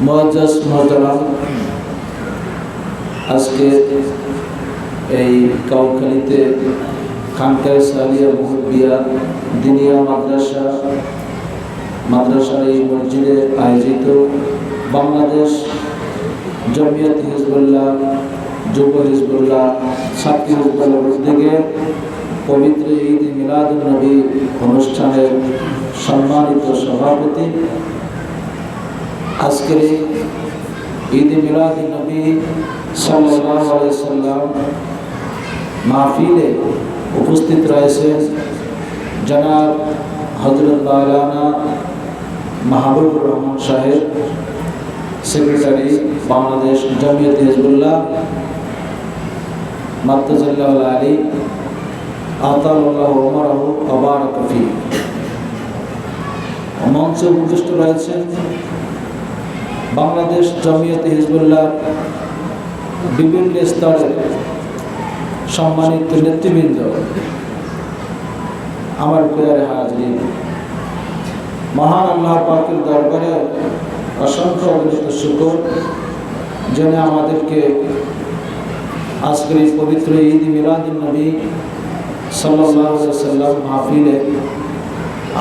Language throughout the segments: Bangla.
মুআজ্জাজ মুহতারাম, আজকে এই কাউখালীতে খানকায়ে সালিয়া মুহব্বিয়া দিনিয়া মাদ্রাসার এই মসজিদে আয়োজিত বাংলাদেশ জমিয়ত হিজবুল্লাহ, যুব হিজবুল্লাহ, ছাত্র হিজবুল্লাহর উদ্যোগে পবিত্র ঈদ মিলাদুন নবী অনুষ্ঠানের সম্মানিত সভাপতি, আজকের ঈদ মিলাদুন নবী সাল্লাল্লাহু আলাইহি সাল্লাম মাহফিলে উপস্থিত রয়েছেন জনাব হযরত মাওলানা মাহবুবুর রহমান সাহেব, সেক্রেটারি বাংলাদেশ জমিয়ত হিজবুল্লাহ, মাদ্দাজাল্লাহু আলী আতাল্লাহু ওমরাহু ওয়া বারাকা ফি। মঞ্চে উপস্থিত রয়েছেন বাংলাদেশ জমিয়ত হিজবুল্লাহ বিভিন্ন স্তরের সম্মানিত নেতৃবৃন্দ, আমার প্রিয় হাজরিন, মহান আল্লাহ পাকের দরবারে অসংখ্য অগণিত শুকর যিনি আমাদেরকে আজকের এই পবিত্র ঈদ মিলাদুন নবী সাল্লাল্লাহু আলাইহি সাল্লাম মাহফিলে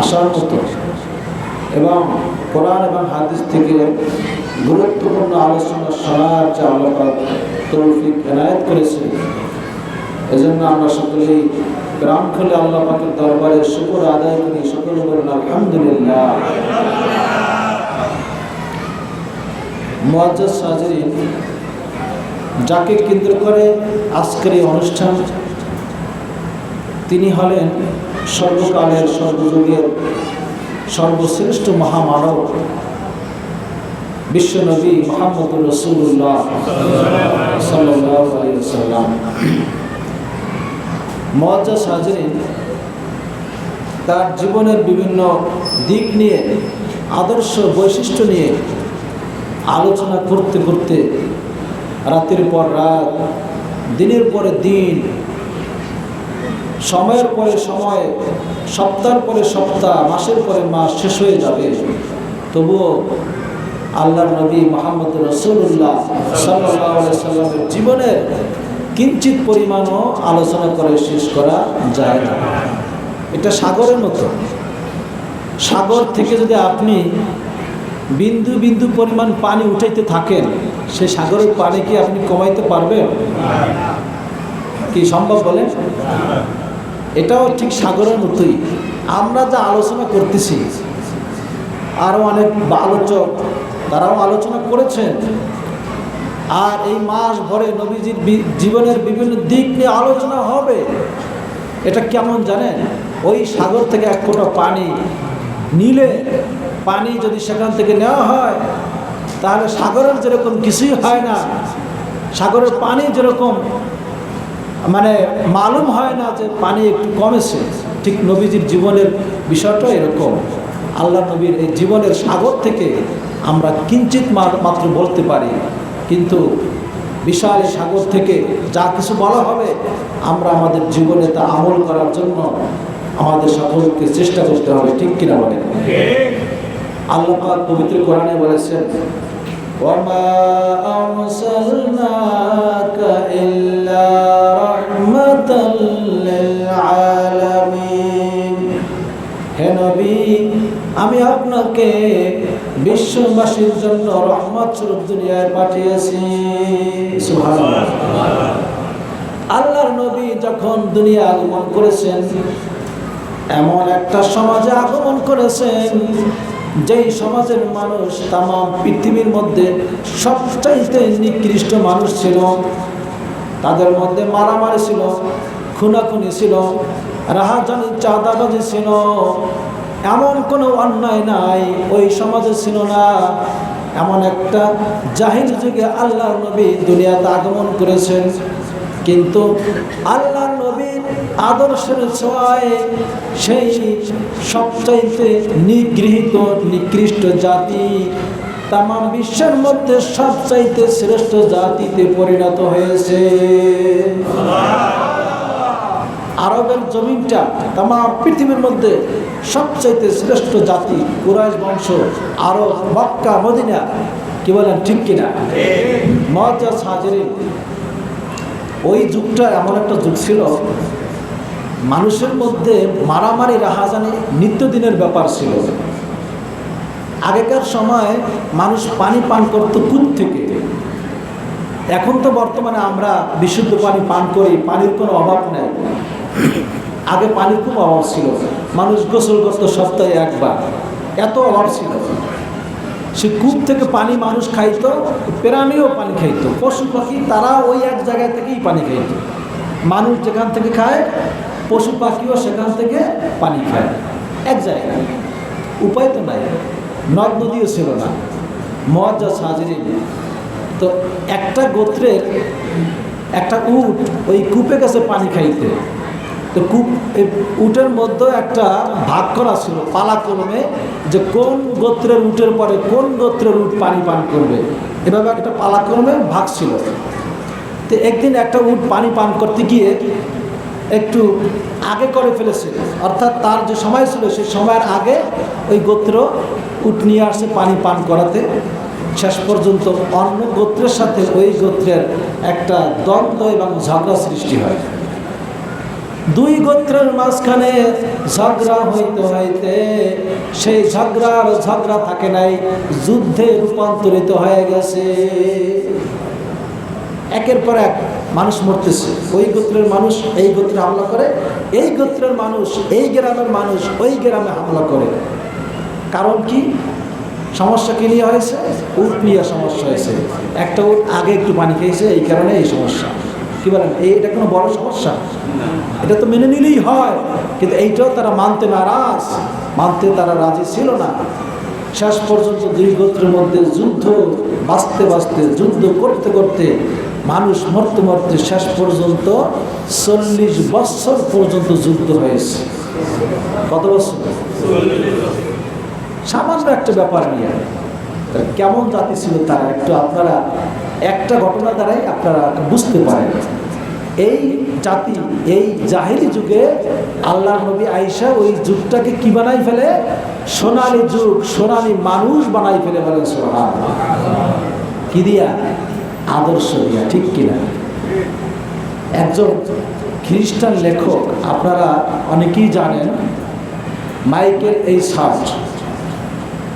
আসার মতো এবং কোরআন এবং হাদিস থেকে গুরুত্বপূর্ণ আলোচনা শোনার যে আল্লাহ পাক তৌফিক এনায়েত করেছে, এজন্য আমরা সকলেই প্রাণ খুলে আল্লাহ পাকের দরবারে শুকর আদায় করি। সকলে বলুন আলহামদুলিল্লাহ। মুআজ্জাজ হাজরিন, যাকে কেন্দ্র করে আজকের এই অনুষ্ঠান, তিনি হলেন সর্বকালের সর্বযুগের সর্বশ্রেষ্ঠ মহামানব বিশ্বনবী মুহাম্মদুর রাসূলুল্লাহ সাল্লাল্লাহু আলাইহি ওয়াসাল্লাম। মুআজ্জাজ হাজরিন, তার জীবনের বিভিন্ন দিক নিয়ে, আদর্শ বৈশিষ্ট্য নিয়ে আলোচনা করতে করতে রাতের পর রাত, দিনের পরে দিন, সময়ের পরে সময়, সপ্তাহের পরে সপ্তাহ, মাসের পরে মাস শেষ হয়ে যাবে, তবুও আল্লাহর নবী মুহাম্মদুর রাসূলুল্লাহ সাল্লাল্লাহু আলাইহি সাল্লামের জীবনের কিঞ্চিত পরিমাণও আলোচনা করে শেষ করা যায় না। এটা সাগরের মতো। সাগর থেকে যদি আপনি বিন্দু বিন্দু পরিমাণ পানি উঠাইতে থাকেন, সে সাগরের পানি কি আপনি কমাইতে পারবেন? কি সম্ভব বলেন? এটাও ঠিক সাগরের মতোই। আমরা যা আলোচনা করতেছি, আরও অনেক আলোচক তারাও আলোচনা করেছেন, আর এই মাস ভরে নবীজির জীবনের বিভিন্ন দিক নিয়ে আলোচনা হবে। এটা কেমন জানেন? ওই সাগর থেকে এক ফোঁটা পানি নিলে, পানি যদি সেখান থেকে নেওয়া হয়, তাহলে সাগরের যেরকম কিছুই হয় না, সাগরের পানি যেরকম মানে মালুম হয় না যে পানি একটু কমেছে, ঠিক নবীজির জীবনের বিষয়টা এরকম। আল্লাহ নবীর এই জীবনের সাগর থেকে আমরা কিঞ্চিত মাত্র বলতে পারি, কিন্তু বিশাল সাগর থেকে যা কিছু বলা হবে, আমরা আমাদের জীবনে তা আমল করার জন্য আমাদের সকলকে চেষ্টা করতে হবে। ঠিক কিনা বলেন? আল্লাহ পাক পবিত্র কোরআনে বলেছেন, ওয়ামা আরসালনাকা ইল্লা রাহমাতাল লিল আলামিন। হে নবী, আমি আপনাকে বিশ্ববাসীর জন্য রহমত স্বরূপ দুনিয়ায় পাঠিয়েছি। সুবহানাল্লাহ। আল্লাহর নবী যখন দুনিয়া আগমন করেছেন, এমন একটা সমাজে আগমন করেছেন যেই সমাজের মানুষ তাম পৃথিবীর মধ্যে সবচাইতে নিকৃষ্ট মানুষ ছিল। তাদের মধ্যে মারামারি ছিল, খুনাখুনি ছিল, রাহাজানি, চাঁদাবাজি ছিল, এমন কোনো অন্যায় নাই ওই সমাজে ছিল না। এমন একটা জাহিল যুগে আল্লাহর নবী দুনিয়াতে আগমন করেছেন, কিন্তু আল্লাহর নবীর আদর্শের ছোঁয়ায় সেই সবচাইতে নিগৃহীত নিকৃষ্ট জাতি তাম বিশ্বের মধ্যে সবচাইতে শ্রেষ্ঠ জাতিতে পরিণত হয়েছে। আরবের জমিনটা তাম পৃথিবীর মধ্যে সবচাইতে শ্রেষ্ঠ জাতি কুরাইশ বংশ, আরব, মক্কা, মদিনা। কি বলেন, ঠিক কিনা? মুআজ্জাজ হাজিরিন, ওই যুগটা এমন একটা যুগ ছিল, মানুষের মধ্যে মারামারি রাহাজানি নিত্যদিনের ব্যাপার ছিল। আগেকার সময় মানুষ পানি পান করত কূপ থেকে। এখন তো বর্তমানে আমরা বিশুদ্ধ পানি পান করি, পানির কোনো অভাব নেই। আগে পানির খুব অভাব ছিল, মানুষ গোসল করত সপ্তাহে একবার, এত অভাব ছিল। সে কূপ থেকে পানি মানুষ খাইত, প্রাণীও পানি খাইত, পশু পাখি তারা ওই এক জায়গা থেকেই পানি খাইত। মানুষ যেখান থেকে খায়, পশু পাখিও সেখান থেকে পানি খায়, এক জায়গায়। উপায় তো নাই, নদ নদীও ছিল না। মুআজ্জাজ হাজিরিন, তো একটা গোত্রের একটা উট ওই কূপে গেছে পানি খাইতে। তো কূপ, এই উটের মধ্যে একটা ভাগ করা ছিল পালাক্রমে, যে কোন গোত্রের উটের পরে কোন গোত্রের উট পানি পান করবে, এভাবে একটা পালাক্রমে ভাগ ছিল। তো একদিন একটা উট পানি পান করতে গিয়ে একটু আগে করে ফেলেছে, অর্থাৎ তার যে সময় ছিল সেই সময়ের আগে ওই গোত্র উট নিয়ে আসছে পানি পান করাতে। শেষ পর্যন্ত অন্য গোত্রের সাথে ওই গোত্রের একটা দ্বন্দ্ব এবং ঝগড়া সৃষ্টি হয়। দুই গোত্রের মাঝখানে ঝগড়া হইতে হইতে সেই ঝগড়া থাকে নাই, যুদ্ধে রূপান্তরিত হয়ে গেছে। একের পর এক মানুষ মরতেছে। ওই গোত্রের মানুষ এই গোত্রে হামলা করে, এই গোত্রের মানুষ এই গ্রামের মানুষ ওই গ্রামে হামলা করে। কারণ কি? সমস্যা কি নিয়ে হয়েছে? উট নিয়ে সমস্যা হয়েছে। একটা উট আগে একটু পানি খেয়েছে, এই কারণে এই সমস্যা। কি বলেন, এটা কোনো বড় সমস্যা? এটা তো মেনে নিলেই হয়, কিন্তু এইটাও তারা মানতে নারাজ, মানতে তারা রাজি ছিল না। শেষ পর্যন্ত দুই গোত্রের মধ্যে যুদ্ধ, বাঁচতে বাঁচতে যুদ্ধ করতে করতে মানুষ মরতে মরতে শেষ পর্যন্ত 40 বছর পর্যন্ত যুদ্ধ হয়েছে। কত বছর? সামান্য একটা ব্যাপার নিয়ে। কেমন জাতি ছিল তারা, একটু আপনারা একটা ঘটনা দ্বারাই আপনারা বুঝতে পারেন। এই জাতি এই জাহিলি যুগে আল্লাহর নবী আয়েশা ওই যুগটাকে কি বানাই ফেলে? সোনালী যুগ, সোনালী মানুষ বানাই ফেলে। বলেন সুবহানাল্লাহ। কি দিয়া? আদর্শ দিয়া, ঠিক কিনা? একজন খ্রিস্টান লেখক, আপনারা অনেকেই জানেন, মাইকেল এই সার্ট,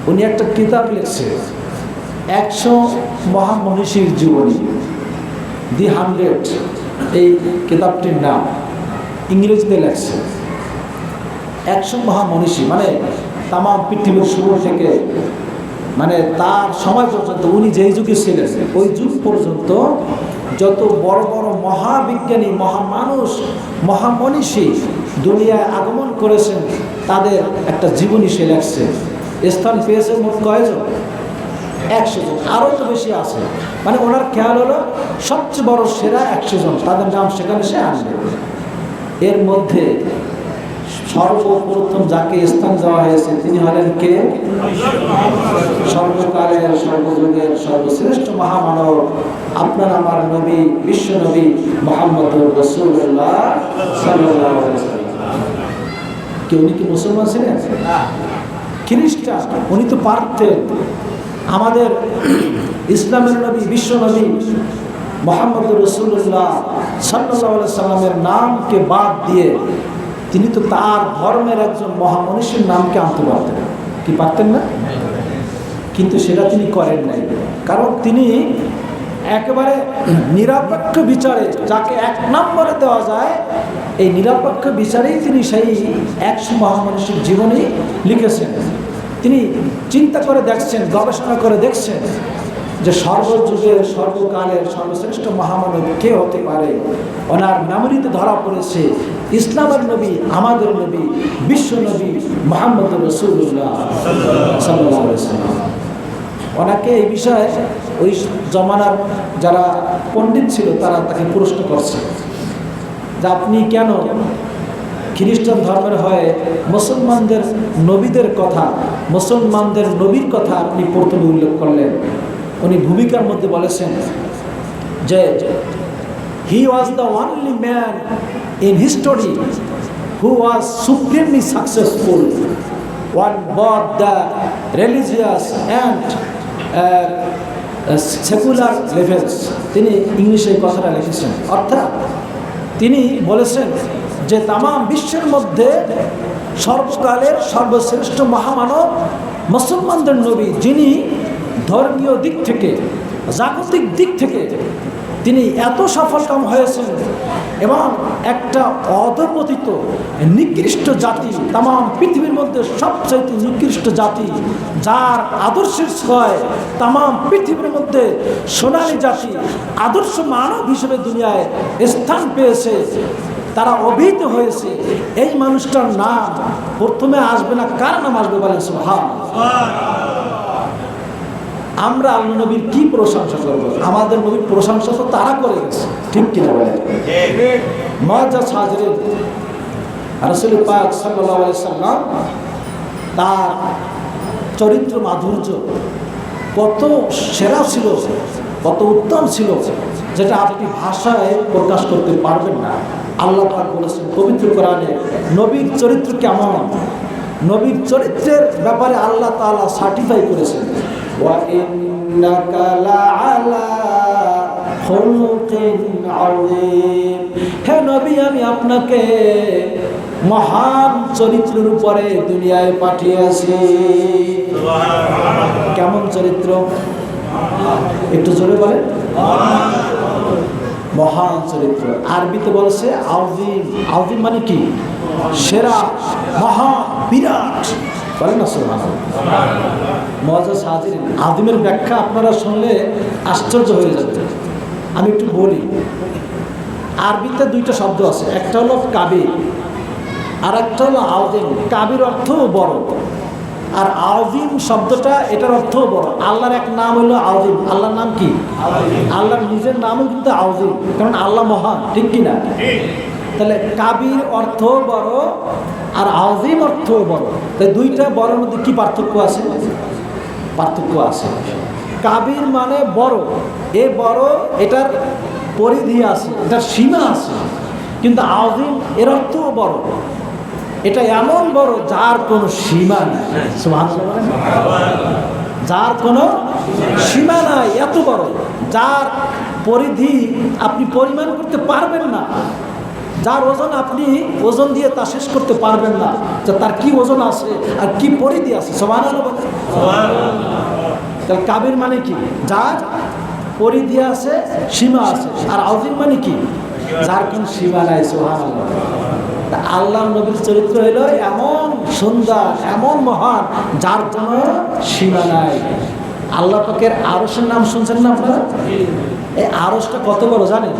উনি একটা কিতাব লিখছে 100 মহামনীষীর জীবনী, দি 100, এই কিতাবটির নাম। ইংরেজিতে লেখছে। 100 মহামনীষী মানে তাম পৃথিবীর শুরু থেকে, মানে তার সময় পর্যন্ত, উনি যেই যুগে ছিলেন ওই যুগ পর্যন্ত যত বড় বড় মহাবিজ্ঞানী, মহামানুষ, মহামনীষী দুনিয়ায় আগমন করেছেন, তাদের একটা জীবনী সে লেখছে। স্থান পেয়েছে মোট কয়জন? 100 জন, আরও তো বেশি আছে। মানে ওনার খেয়াল হলো সবচেয়ে বড় সেরা 100 জন, তাদের নাম সেখানে সে আনবে। এর মধ্যে সর্বপ্রথম যাকে স্থান দেওয়া হয়েছে তিনি হলেন কে? সর্বকালের, সর্বযুগের সর্বশ্রেষ্ঠ মহামানব, আপনার আমার নবী, বিশ্ব নবী মুহাম্মদুর রাসূলুল্লাহ সাল্লাল্লাহু আলাইহি ওয়াসাল্লাম। কি উনি কি মুসলমান ছিলেন? খ্রিস্টান। উনি তো পারতেন আমাদের ইসলামের নবী, বিশ্ব নবী মুহাম্মদুর রাসূলুল্লাহ সাল্লাল্লাহু আলাইহি সাল্লামের নামকে বাদ দিয়ে তিনি তো তার ধর্মের একজন মহামনীষীর নামকে আনতে পারতেন। কি পারতেন না? কিন্তু সেটা তিনি করেন নাই, কারণ তিনি একেবারে নিরপেক্ষ বিচারে, যাকে 1 নম্বরে দেওয়া যায়, এই নিরপেক্ষ বিচারেই তিনি সেই 100 মহামনীষীর জীবনী লিখেছেন। তিনি চিন্তা করে দেখছেন, গবেষণা করে দেখছেন যে সর্বযুগের, সর্বকালের সর্বশ্রেষ্ঠ মহামানব কে হতে পারে। ওনার মেমোরিতে ধরা পড়েছে ইসলামের নবী, আমাদের নবী, বিশ্ব নবী মুহাম্মদুর রাসূলুল্লাহ সাল্লাল্লাহু আলাইহি ওয়াসাল্লাম। ওনাকে এই বিষয়ে ওই জমানার যারা পণ্ডিত ছিল তারা তাকে প্রশ্ন করছে যে আপনি কেন খ্রিস্টান ধর্মের হয়ে মুসলমানদের নবীদের কথা, মুসলমানদের নবীর কথা আপনি প্রথমে উল্লেখ করলেন? উনি ভূমিকার মধ্যে বলেছেন যে he was the only man in history who was supremely successful on both the religious and secular levels, তিনি ইংলিশে এই কথাটা লিখেছেন। অর্থাৎ তিনি বলেছেন যে তামাম বিশ্বের মধ্যে সর্বকালের সর্বশ্রেষ্ঠ মহামানব মুসলমানদের নবী, যিনি ধর্মীয় দিক থেকে জাগতিক দিক থেকে তিনি এত সফলকাম হয়েছেন এবং একটা অধপতিত নিকৃষ্ট জাতি, তামাম পৃথিবীর মধ্যে সবচাইতে নিকৃষ্ট জাতি, যার আদর্শের ছয় তামাম পৃথিবীর মধ্যে সোনালী জাতি আদর্শ মানব হিসেবে দুনিয়ায় স্থান পেয়েছে, তারা অভিহিত হয়েছে। এই মানুষটার নাম প্রথমে আসবে না, কার নাম আসবে বলেন সুবহানাল্লাহ। আমরা আল্লাহ নবীর কি প্রশংসা করবো? আমাদের নবীর প্রশংসা তো তারা করে গেছে, ঠিক কিনা বলেন? মুআজ্জাজ হাজরিন, রাসূল পাক সাল্লাল্লাহু আলাইহি সাল্লাম তার চরিত্র মাধুর্য কত সেরা ছিল, কত উত্তম ছিল, যেটা আপনি ভাষায় প্রকাশ করতে পারবেন না। আল্লাহ পাক বলেছেন পবিত্র কোরআনে নবীর চরিত্র কেমন, নবীর চরিত্রের ব্যাপারে আল্লাহ তাআলা সার্টিফাই করেছেন, ওয়া ইন্নাকা লাআলা খুলুকিন আযীম। হে নবী, আমি আপনাকে মহান চরিত্রের উপরে দুনিয়ায় পাঠিয়েছি। কেমন চরিত্র? একটু জোরে বলেন। মহান চরিত্র। আরবিতে বলেছে আযীম। আযীম মানে কি? সেরা, মহা, বিরাট। বলেন না সুবহানাল্লাহ। মুআজ্জাজ হাজরিন, আযীমের ব্যাখ্যা আপনারা শুনলে আশ্চর্য হয়ে যাবে। আমি একটু বলি। আরবিতে দুইটা শব্দ আছে, একটা হলো কাবির আর একটা হলো আযীম। কাবির অর্থ বড়, আর আযীম শব্দটা এটার অর্থ বড়। আল্লাহর এক নাম হলো আযীম। আল্লাহর নাম কি? আল্লাহর নিজের নামও কিন্তু আযীম, কারণ আল্লাহ মহান, ঠিক কিনা? তাহলে কাবির অর্থ বড় আর আযীম অর্থ বড়। তাই দুইটা বড়ের মধ্যে কি পার্থক্য আছে? পার্থক্য আছে। কাবির মানে বড়, এ বড়, এটার পরিধি আছে, এটার সীমা আছে। কিন্তু আযীম এর অর্থও বড়, এটা এমন বড় যার কোনো সীমা নাই। সুবহানাল্লাহ। যার কোনো সীমা নাই, এত বড়, যার পরিধি আপনি পরিমাণ করতে পারবেন না, যার ওজন আপনি ওজন দিয়ে তা শেষ করতে পারবেন না, যে তার কি ওজন আছে আর কি পরিধি আছে। সুবহানাল্লাহ। তাহলে কাবির মানে কি? যার পরিধি আছে, সীমা আছে। আর আযীম মানে কি? যার কোনো সীমা নাই। সুবহানাল্লাহ। আল্লাহ নবীর চরিত্র হলো এমন সুন্দর, এমন মহান, যার কোনো সীমা নাই। আল্লাহ পাকের আরশের নাম শুনছেন না আপনারা? এই আরশটা কত বড় জানেন?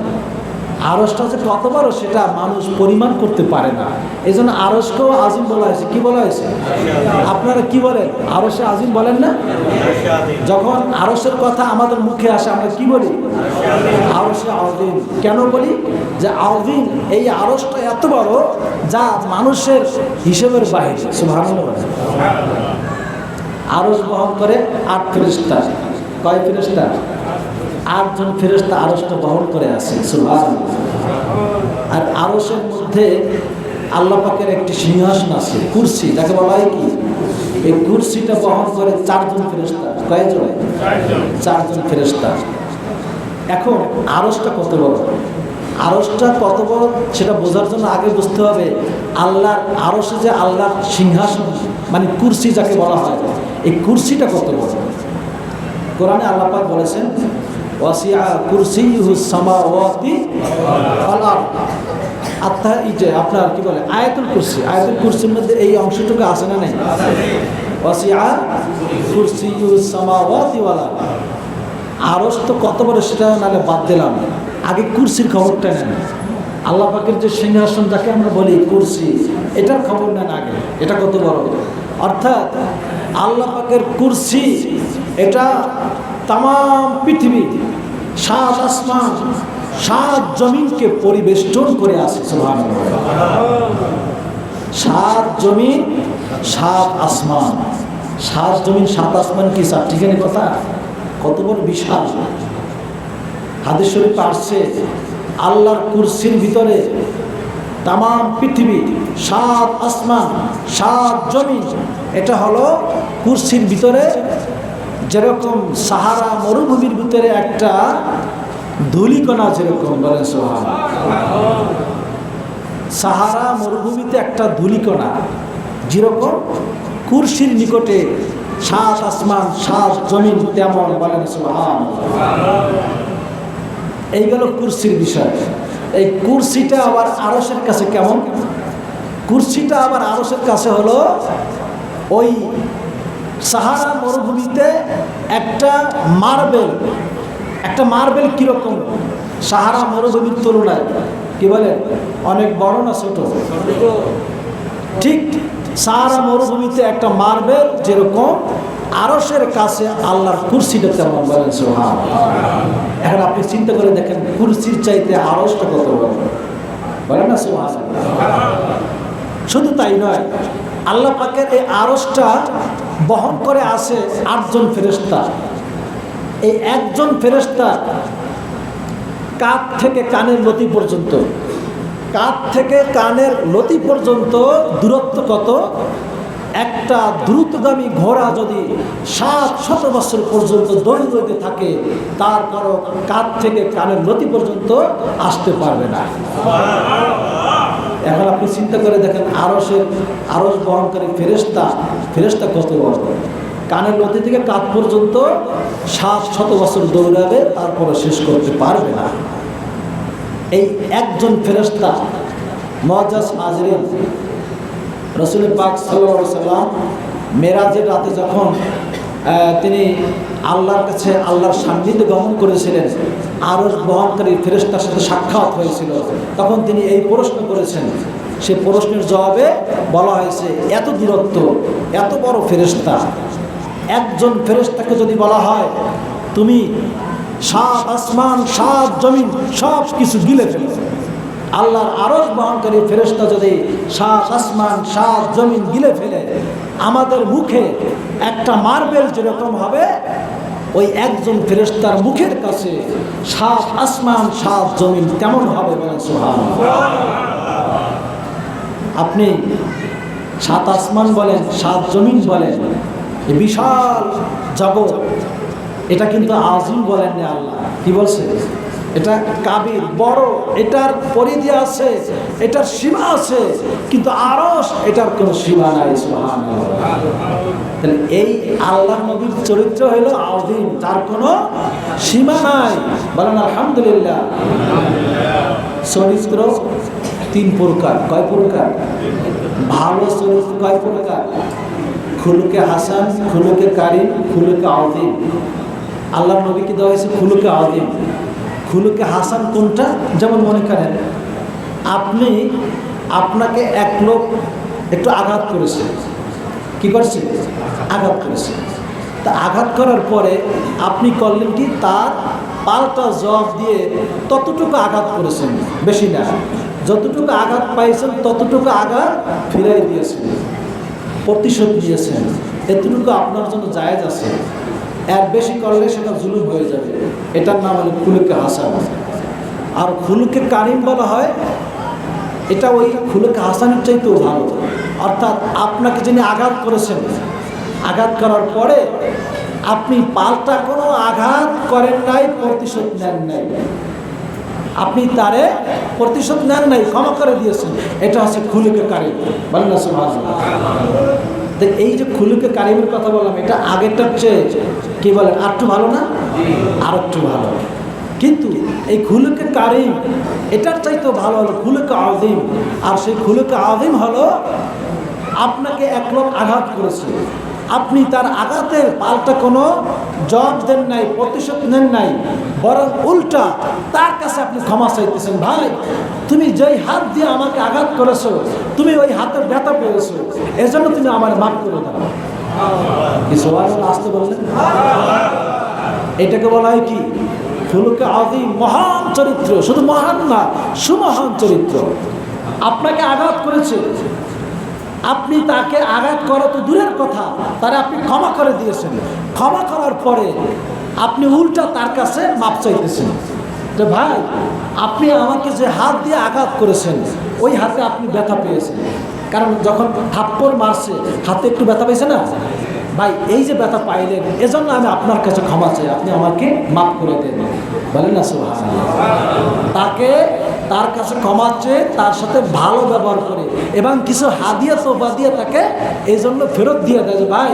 আরশটা যে কত বড় সেটা মানুষ পরিমাণ করতে পারে না। এই জন্য আরশকেও আযীম বলা হয়েছে। কি বলা হয়েছে? আপনারা কি বলেন? আরশে আযীম বলেন না? যখন আরশের কথা আমাদের মুখে আসে আমরা কি বলি? আরশে আযীম। কেন বলি? যে আযীম, এই আরশটা এত বড় যা মানুষের হিসেবের বাইরে। সুবহানাল্লাহ। আরশ বহন করে 8 ফেরেশতা। কয় ফেরেশতা? 8 জন ফেরেশতা আরশটা বহন করে আছে। সুবহানাল্লাহ। আর আরশের মধ্যে আল্লাহ পাকের একটি সিংহাসন আছে, কুরসি, যাকে বলা হয় কি? এই কুরসিটা বহন করে 4 জন ফেরেশতা। কয়জন? 4 জন ফেরেশতা। এখন আরশটা কত বড়, আরশটা কত বড় সেটা বোঝার জন্য আগে বুঝতে হবে আল্লাহর আরশে যে আল্লাহর সিংহাসন মানে কুরসি যাকে বলা হয়, এই কুরসিটা কত বড়। কোরআনে আল্লাহ পাক বলেছেন ওয়াসিআ কুরসিয়ুহুস সামাওয়াতি ওয়াল আরদ। আত্মা এই যে আপনার কি বলে আয়াতুল কুরসি, আয়াতুল কুরসির মধ্যে এই অংশটুকু আছে না নাই? ওয়াসিআ কুরসিয়ুহুস সামাওয়াতি ওয়াল আরদ। আরশ তো কত বড় সেটা নালে বাদ দিলাম, আগে কুরসির খবরটা নেন। আল্লাহ পাকের যে সিংহাসন যাকে আমরা বলি কুরসি, এটার খবর নেন আগে, এটা কত বড়। অর্থাৎ আল্লাহ পাকের কুরসি এটা তামাম পৃথিবী, 7 আসমান, 7 জমিনকে পরিবেষ্টন করে আছে। সুবহানাল্লাহ। 7 জমিন, 7 আসমান। 7 জমিন 7 আসমান কি ঠিকানি কথা? কত বড় বিশাল। হাদিস শরীফে আসছে আল্লাহর কুরসির ভিতরে তামাম পৃথিবী, 7 আসমান, 7 জমিন, এটা হলো কুরসির ভিতরে যেরকম সাহারা মরুভূমির ভিতরে একটা ধূলিকণা, যেরকম বলেন সুবহানাল্লাহ, সাহারা মরুভূমিতে একটা ধূলিকণা যেরকম কুরসির নিকটে সাত আসমান সাত জমিন তেমন, বলেন সুবহানাল্লাহ। এই গেল কুরসির বিষয়। এই কুরসিটা আবার আরশের কাছে কেমন? কুরসিটা আবার আরশের কাছে হলো ওই সাহারা মরুভূমিতে একটা মার্বেল কিরকম সাহারা মরুভূমির তুলনায়, কি বলে, অনেক বড় না ছোট? ঠিক সাহারা মরুভূমিতে একটা মার্বেল যেরকম আরশের কাছে আল্লাহর কুরসিটা তেমন, বলেন সুবহানাল্লাহ। এখন আপনি চিন্তা করে দেখেন কুরসির চাইতে আরশটা কত বড়, বলেন না সুবহানাল্লাহ। শুধু তাই নয়, আল্লাহ পাকের এই আরশটা বহন করে আসে 8 জন ফেরেশতা। এই একজন ফেরেশতা কাঁধ থেকে কানের লতি পর্যন্ত, কাঁধ থেকে কানের লতি পর্যন্ত দূরত্ব কত? একটা দ্রুতগামী ঘোড়া যদি 700 বছর পর্যন্ত দৌড়তে থাকে, তারপরও কাঁধ থেকে কানের লতি পর্যন্ত আসতে পারবে না। এখন আপনি চিন্তা করে দেখেন আরশ বহনকারী ফেরেশতা কত বড়। কানের লতি থেকে কাঁধ পর্যন্ত 700 বছর দৌড়াবে, তারপরে শেষ করতে পারবে না। এই একজন ফেরেশতা মুআজ্জাজ হাজরিন, রাসূল পাক সাল্লাল্লাহু আলাইহি সাল্লাম মেরাজের রাতে যখন তিনি আল্লাহর কাছে আল্লাহর সান্নিধ্যে গমন করেছিলেন, আরশ বহনকারী ফেরেশতার সাথে সাক্ষাৎ হয়েছিল, তখন তিনি এই প্রশ্ন করেছেন। সে প্রশ্নের জবাবে বলা হয়েছে, এত দূরত্ব, এত বড় ফেরেশতা, একজন ফেরেশতাকে যদি বলা হয় তুমি 7 আসমান 7 জমিন সব কিছু গিলে ফেলো, আল্লাহর আরশ বহনকারী ফেরেশতা যদি 7 আসমান 7 জমিন গিলে ফেলে, আমাদের মুখে একটা মার্বেল যেরকম হবে, ওই একজন ফেরেশতার মুখের কাছে 7 আসমান 7 জমিন তেমন হবে, বলেন সুবহানাল্লাহ। আপনি 7 আসমান বলেন 7 জমিন বলেন, এই বিশাল জগৎ, এটা কিন্তু আজিম বলেন না আল্লাহ, কি বলছে? এটা কাবির, বড়, এটার পরিধি আছে, এটার সীমা আছে, কিন্তু আরশ এটার কোনো সীমা নাই। সুবহানাল্লাহ। তাহলে এই আল্লাহ নবীর চরিত্র হলো আজিম, তার কোনো সীমা নাই, বলেন আলহামদুলিল্লাহ। চরিত্র 3 প্রকার। কয় প্রকার? ভালো চরিত্র কয় প্রকার? খুলুকে হাসান, খুলুকে কারিম, খুলুকে আযীম। আল্লাহ নবীকে দেওয়া হয়েছে খুলুকে আযীম। খুলুকে হাসান কোনটা? যেমন মনে করেন আপনাকে এক লোক একটু আঘাত করেছে, কি করছে? আঘাত করেছে। তা আঘাত করার পরে আপনি করলেন কি, তার পাল্টা জবাব দিয়ে ততটুকু আঘাত করেছেন, বেশি না, যতটুকু আঘাত পাইছেন ততটুকু আঘাত ফিরাই দিয়েছেন, প্রতিশোধ দিয়েছেন। এতটুকু আপনার জন্য জায়েজ আছে। এর বেশি করলে সেটা জুলুম হয়ে যাবে। এটার নাম হলো খুলুকে হাসান। আর খুলুকে কারিম বলা হয়, এটা ওই খুলুকে হাসানের চাইতেও ভালো। অর্থাৎ আপনাকে যিনি আঘাত করেছেন, আঘাত করার পরে আপনি পাল্টা কোনো আঘাত করেন নাই, প্রতিশোধ নেন নাই, আপনি তারে প্রতিশোধ নেন নাই, ক্ষমা করে দিয়েছেন, এটা হচ্ছে খুলুকে কারিম, বলেন না সুবহানাল্লাহ। এই যে খুলুকে কারিমের কথা বললাম, এটা আগেরটার চেয়ে কি বলেন আর একটু ভালো না? আর একটু ভালো। কিন্তু এই খুলুকে কারিম এটার চাইতেও ভালো হলো খুলুকে আযীম। আর সেই খুলুকে আযীম হলো, আপনাকে এক লোক আঘাত করেছে, আপনি তার আঘাতের পাল্টা কোনো জবাব দেন নাই, প্রতিশোধ নেন নাই, বরং উল্টা তার কাছে আপনি ক্ষমা চাইতেছেন। ভাই, তুমি যেই হাত দিয়ে আমাকে আঘাত করেছো, তুমি ওই হাতের ব্যথা পেয়েছো, এজন্য তুমি আমার মাফ করে দাও। কি সুবহানাল্লাহ আসতে বললেন? এটাকে বলা হয় কি? খুলুকে আযীম, মহান চরিত্র। শুধু মহান না, সুমহান চরিত্র। আপনাকে আঘাত করেছে, আপনি তাকে আঘাত করা তো দূরের কথা, তারা আপনি ক্ষমা করে দিয়েছেন। ক্ষমা করার পরে আপনি উল্টা তার কাছে মাপ চাইতেছেন যে ভাই, আপনি আমাকে যে হাত দিয়ে আঘাত করেছেন, ওই হাতে আপনি ব্যথা পেয়েছেন। কারণ যখন থাপ্পড় মারছে, হাতে একটু ব্যথা পেয়েছে না? ভাই এই যে ব্যথা পাইলেন এজন্য আমি আপনার কাছে ক্ষমা চাই, আপনি আমাকে মাফ করে দেন। বলেন না সুবহানাল্লাহ। তার কাছে ক্ষমা চেয়ে তার সাথে ভালো ব্যবহার করে এবং কিছু হাদিয়া তোবা দিয়ে তাকে এই জন্য ফেরত দিয়ে দেয় যে ভাই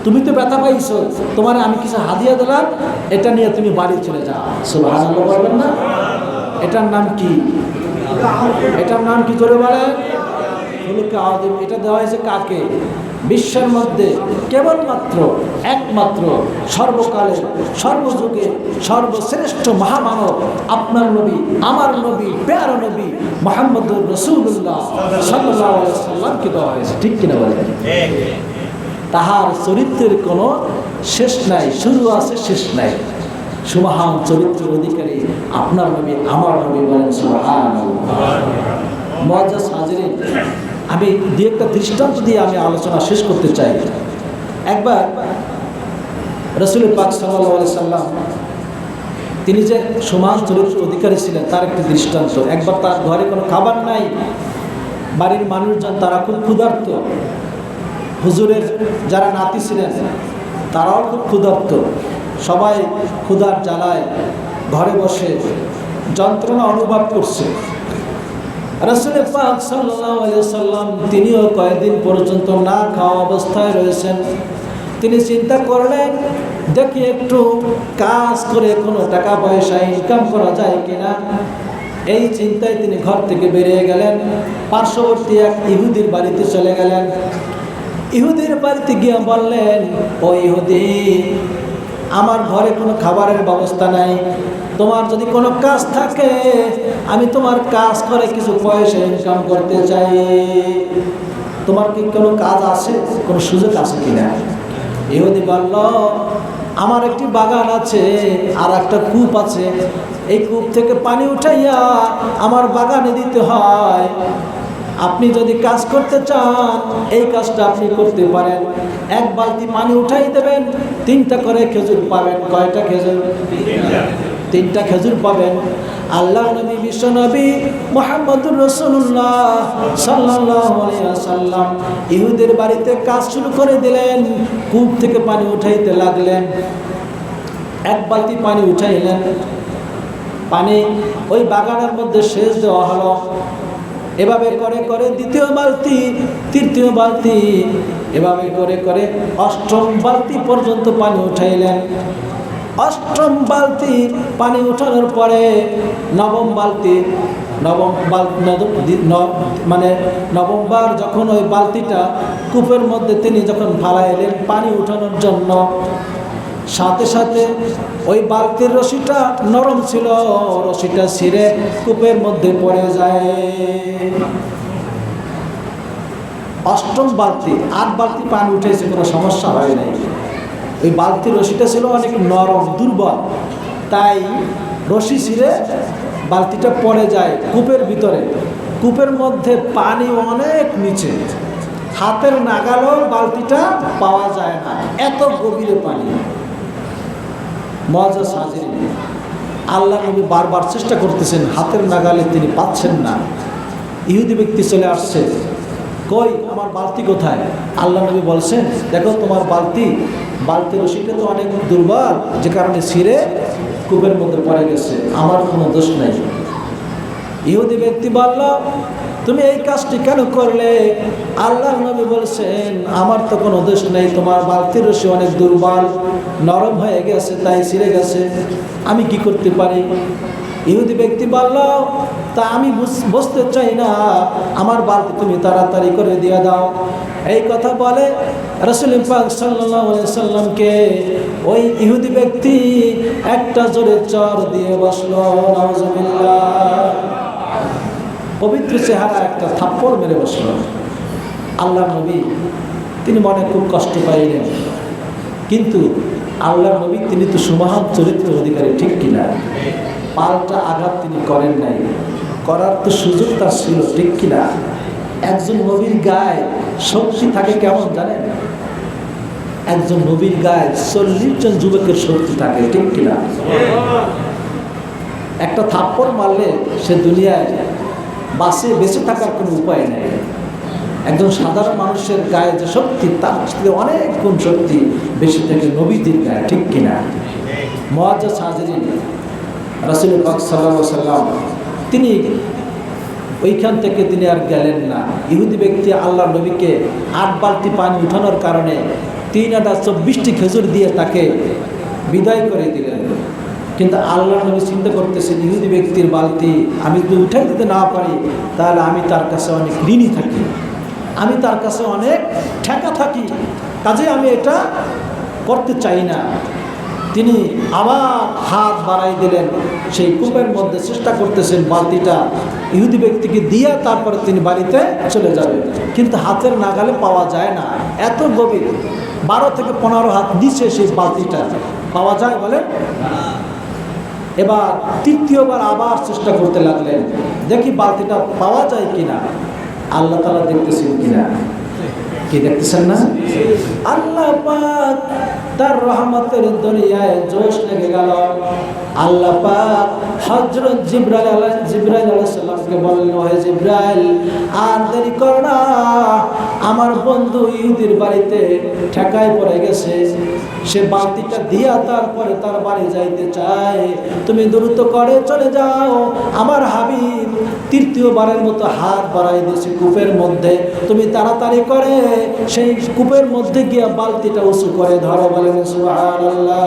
তুমি তো ব্যথা পাইছো, তোমার আমি কিছু হাদিয়া দিলাম, এটা নিয়ে তুমি বাড়ি চলে যাও। সুবহানাল্লাহ বলবেন না? এটার নাম কি? এটার নাম কি জোরে বলেন? খুলুকে আযীম। এটা দেওয়া হয়েছে কাকে? বিশ্বের মধ্যে কেবলমাত্র একমাত্র সর্বকালের সর্বযুগে সর্বশ্রেষ্ঠ মহামানব আপনার নবী, আমার নবী, প্যারা নবী মুহাম্মদুর রাসূলুল্লাহ সাল্লাল্লাহু আলাইহি ওয়াসাল্লামকে দেওয়া হয়েছে। ঠিক কিনা বলেন? তাহার চরিত্রের কোনো শেষ নাই, শুরু আছে শেষ নাই। সুমহান চরিত্রের অধিকারী আপনার নবী, আমার নবী। বলেন সুবহানাল্লাহ। মুআজ্জাজ হাজিরিন, আমি দু একটা দৃষ্টান্ত দিয়ে আমি আলোচনা শেষ করতে চাই। একবার রাসূল পাক সাল্লাল্লাহু আলাইহি সাল্লাম তিনি যে সমান চরিত্রের অধিকারী ছিলেন তার একটি দৃষ্টান্ত। একবার তার ঘরে কোনো খাবার নাই, বাড়ির মানুষজন তারা খুব ক্ষুধার্ত, হুজুরের যারা নাতি ছিলেন তারাও খুব ক্ষুধার্ত, সবাই ক্ষুধার জ্বালায় ঘরে বসে যন্ত্রণা অনুভব করছে। রাসূল পাক সাল্লাল্লাহু আলাইহি ওয়াসাল্লাম তিনিও কয়েকদিন পর্যন্ত না খাওয়া অবস্থায় রয়েছেন। তিনি চিন্তা করলেন দেখি একটু কাজ করে কোনো টাকা পয়সা ইনকাম করা যায় কিনা। এই চিন্তায় তিনি ঘর থেকে বেরিয়ে গেলেন, পার্শ্ববর্তী এক ইহুদির বাড়িতে চলে গেলেন। ইহুদির বাড়িতে গিয়ে বললেন, ও ইহুদি, আমার ঘরে কোনো খাবারের ব্যবস্থা নাই, তোমার যদি কোনো কাজ থাকে আমি তোমার কাজ করে কিছু পয়সা ইনকাম করতে চাই, তোমার কি কোনো কাজ আছে, কোনো সুযোগ আছে কিনা? ইহুদি বলল, আমার একটি বাগান আছে আর একটা কূপ আছে, এই কূপ থেকে পানি উঠাইয়া আমার বাগানে দিতে হয়, আপনি যদি কাজ করতে চান এই কাজটা আপনি করতে পারেন। এক বালতি পানি উঠাই দেবেন, 3টা করে খেজুর পাবেন। কয়টা খেজুর? 3টা খেজুর পাবেন। আল্লাহ নবী বিশ্ব নবী মুহাম্মদুর রাসূলুল্লাহ সাল্লাল্লাহু আলাইহি ওয়াসাল্লাম ইহুদের বাড়িতে কাজ শুরু করে দিলেন। কূপ থেকে পানি উঠাইতে লাগলেন, এক বালতি পানি উঠাইলেন, পানি ওই বাগানের মধ্যে সেচ দেওয়া হলো। এভাবে করে করে 2য় বালতি, 3য় বালতি, এভাবে করে করে 8ম বালতি পর্যন্ত পানি উঠাইলেন। 8ম বালতি পানি উঠানোর পরে 9ম বালতি, নবমবার যখন ওই বালতিটা কূপের মধ্যে তিনি যখন ফালাইলেন পানি উঠানোর জন্য, সাথে সাথে ওই বালতির রশিটা নরম ছিল, রশিটা ছিঁড়ে কূপের মধ্যে পড়ে যায়। 8ম বালতি, 8 বালতি পানি উঠেছে, কোনো সমস্যা হয় নাই। ওই বালতির রশিটা ছিল অনেক নরম, দুর্বল, তাই রশি ছিঁড়ে বালতিটা পড়ে যায় কূপের ভিতরে। কূপের মধ্যে পানি অনেক নিচে, হাতের নাগালেও বালতিটা পাওয়া যায় না, এত গভীরে পানি। মুআজ্জাজ হাজিরিন, আল্লাহ নবী বারবার চেষ্টা করতেছেন, হাতের নাগালে তিনি পাচ্ছেন না। ইহুদি ব্যক্তি চলে আসছে, কই আমার বালতি কোথায়? আল্লাহ নবী বলছেন, দেখো তোমার বালতির রশিটা তো অনেক দুর্বল, যে কারণে ছিঁড়ে কূপের মধ্যে পড়ে গেছে, আমার কোনো দোষ নাই। ইহুদি ব্যক্তি বলল, তুমি এই কাজটি কেন করলে? আল্লাহ নবী বলছেন, আমার তো কোনো দোষ নেই, তোমার বালতির রশি অনেক দুর্বল, নরম হয়ে গেছে, তাই ছিঁড়ে গেছে, আমি কি করতে পারি? ইহুদি ব্যক্তি বলল, তা আমি বুঝতে চাই না, আমার বালতি তুমি তাড়াতাড়ি করে দিয়ে দাও। এই কথা বলে রাসূল পাক সাল্লাল্লাহু আলাইহি সাল্লামকে ওই ইহুদি ব্যক্তি একটা জোরে চর দিয়ে বসলো। নাউজুবিল্লাহ। পবিত্র চেহারা একটা থাপ্পড় মেরে বসলো। আল্লাহ নবী তিনি মনে খুব কষ্ট পাইলেন, কিন্তু আল্লাহ নবী তিনি তো সুমহান চরিত্রের অধিকারী, ঠিক কিনা? পাল্টা আঘাত তিনি করেন নাই, করার তো সুযোগ তার ছিল, ঠিক কিনা? একজন নবীর গায়ে শক্তি থাকে কেমন জানেন? একজন নবীর গায়ে 40 জন যুবকের শক্তি থাকে, ঠিক কিনা? একটা থাপ্পড় মারলে সে দুনিয়ায় বেঁচে থাকার কোনো উপায় নেই। একজন সাধারণ মানুষের গায়ে যে শক্তি তার থেকে অনেক গুণ শক্তি বেশি থাকে নবীদের গায়ে, ঠিক কিনা? মুআজ্জাজ হাজিরিন, রাসূল পাক সাল্লাল্লাহু আলাইহি ওয়াসাল্লাম তিনি ওইখান থেকে তিনি আর গেলেন না। ইহুদি ব্যক্তি আল্লাহ নবীকে 8 বালতি পানি উঠানোর কারণে 3,24টি খেজুর দিয়ে তাকে বিদায় করে দিলেন। কিন্তু আল্লাহ নবী চিন্তা করতেছেন, ইহুদি ব্যক্তির বালতি আমি যদি উঠাই দিতে না পারি তাহলে আমি তার কাছে অনেক ঋণী থাকি, আমি তার কাছে অনেক ঠেকা থাকি, কাজে আমি এটা করতে চাই না। তিনি আবার হাত বাড়াই দিলেন, সেই কূপের মধ্যে চেষ্টা করতেছেন বালতিটা ইহুদি ব্যক্তিকে দিয়ে তারপরে তিনি বাড়িতে চলে যাবেন, কিন্তু হাতের নাগালে পাওয়া যায় না, এত গভীর 12 থেকে 15 হাত নিচে সেই বালতিটা পাওয়া যায় বলে। এবার তৃতীয়বার আবার চেষ্টা করতে লাগলেন, দেখি বালতিটা পাওয়া যায় কিনা। আল্লাহ তাআলা দেখতেছেন কিনা, কি দেখতেছেন না? আল্লাহ পাক তার রহমতের দরিয়ায় জোশ লেগে গেল। আল্লাহ পাক হযরত জিবরাইল আলাইহিস সালামকে বললেন, হে জিবরাইল, আর দেরি করো না, আমার বন্ধু ইহুদির বাড়িতে ঠেকায় পড়ে গেছে, সে বালতিটা দিয়া তারপরে তার বাড়ি যাইতে চায়, তুমি দ্রুত করে চলে যাও। আমার হাবিব তৃতীয়বারের মতো হাত বাড়াই দিয়েছে কূপের মধ্যে, তুমি তাড়াতাড়ি করে সেই কূপের মধ্যে গিয়ে বালতিটা উঁচু করে ধরো। বলেন সুবহানাল্লাহ।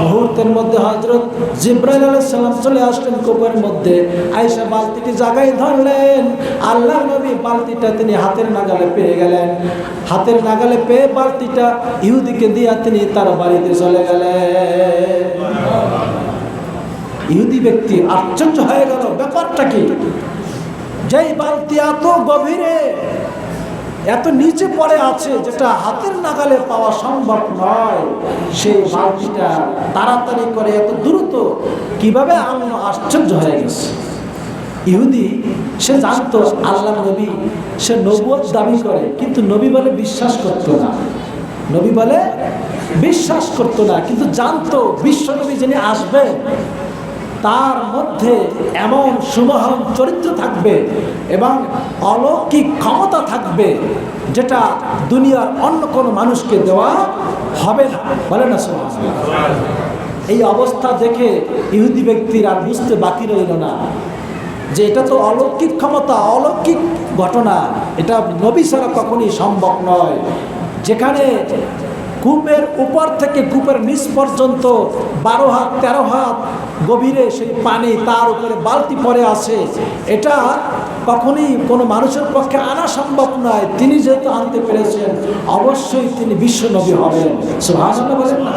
মুহূর্তের মধ্যে হযরত জিবরাইল আলাইহিস সালাম চলে আসলেন কূপের মধ্যে, আয়েশা বালতিটি জায়গায় ধরলেন। আল্লাহ নবী বালতিটা তিনি হাতের নাগালে পেয়ে গেলেন, হাতের নাগালে পেয়ে বালতিটা ইহুদিকে দিয়া তিনি তার বাড়িতে চলে গেলেন। ইহুদি ব্যক্তি আশ্চর্য হয়ে গেল, ব্যাপারটা কি? যেই বালতি এত গভীরে এত নিচে পড়ে আছে, যেটা হাতের নাগালে পাওয়া সম্ভব নয়, সেই বালতিটা তাড়াতাড়ি করে এত দ্রুত কিভাবে আনলো? আশ্চর্য হয়ে গেছে। ইহুদি সে জানতো আল্লাহ নবী, সে নবুয়ত দাবি করে, কিন্তু নবী বলে বিশ্বাস করতো না, নবী বলে বিশ্বাস করতো না, কিন্তু জানতো বিশ্বনবী যিনি আসবেন তার মধ্যে এমন সুমহান চরিত্র থাকবে এবং অলৌকিক ক্ষমতা থাকবে যেটা দুনিয়ার অন্য কোনো মানুষকে দেওয়া হবে না। বলে না সুবহানাল্লাহ। এই অবস্থা দেখে ইহুদি ব্যক্তির আর বুঝতে বাকি রইল না যে এটা তো অলৌকিক ক্ষমতা, অলৌকিক ঘটনা, এটা নবী ছাড়া কখনই সম্ভব নয়। যেখানে কূপের উপর থেকে কূপের নিচ পর্যন্ত 12 হাত 13 হাত গভীরে সেই পানি, তার উপরে বালতি পড়ে আছে, এটা কখনই কোনো মানুষের পক্ষে আনা সম্ভব নয়। তিনি যেহেতু আনতে পেরেছেন, অবশ্যই তিনি বিশ্বনবী হবেন। সুবহানাল্লাহ বলেন না?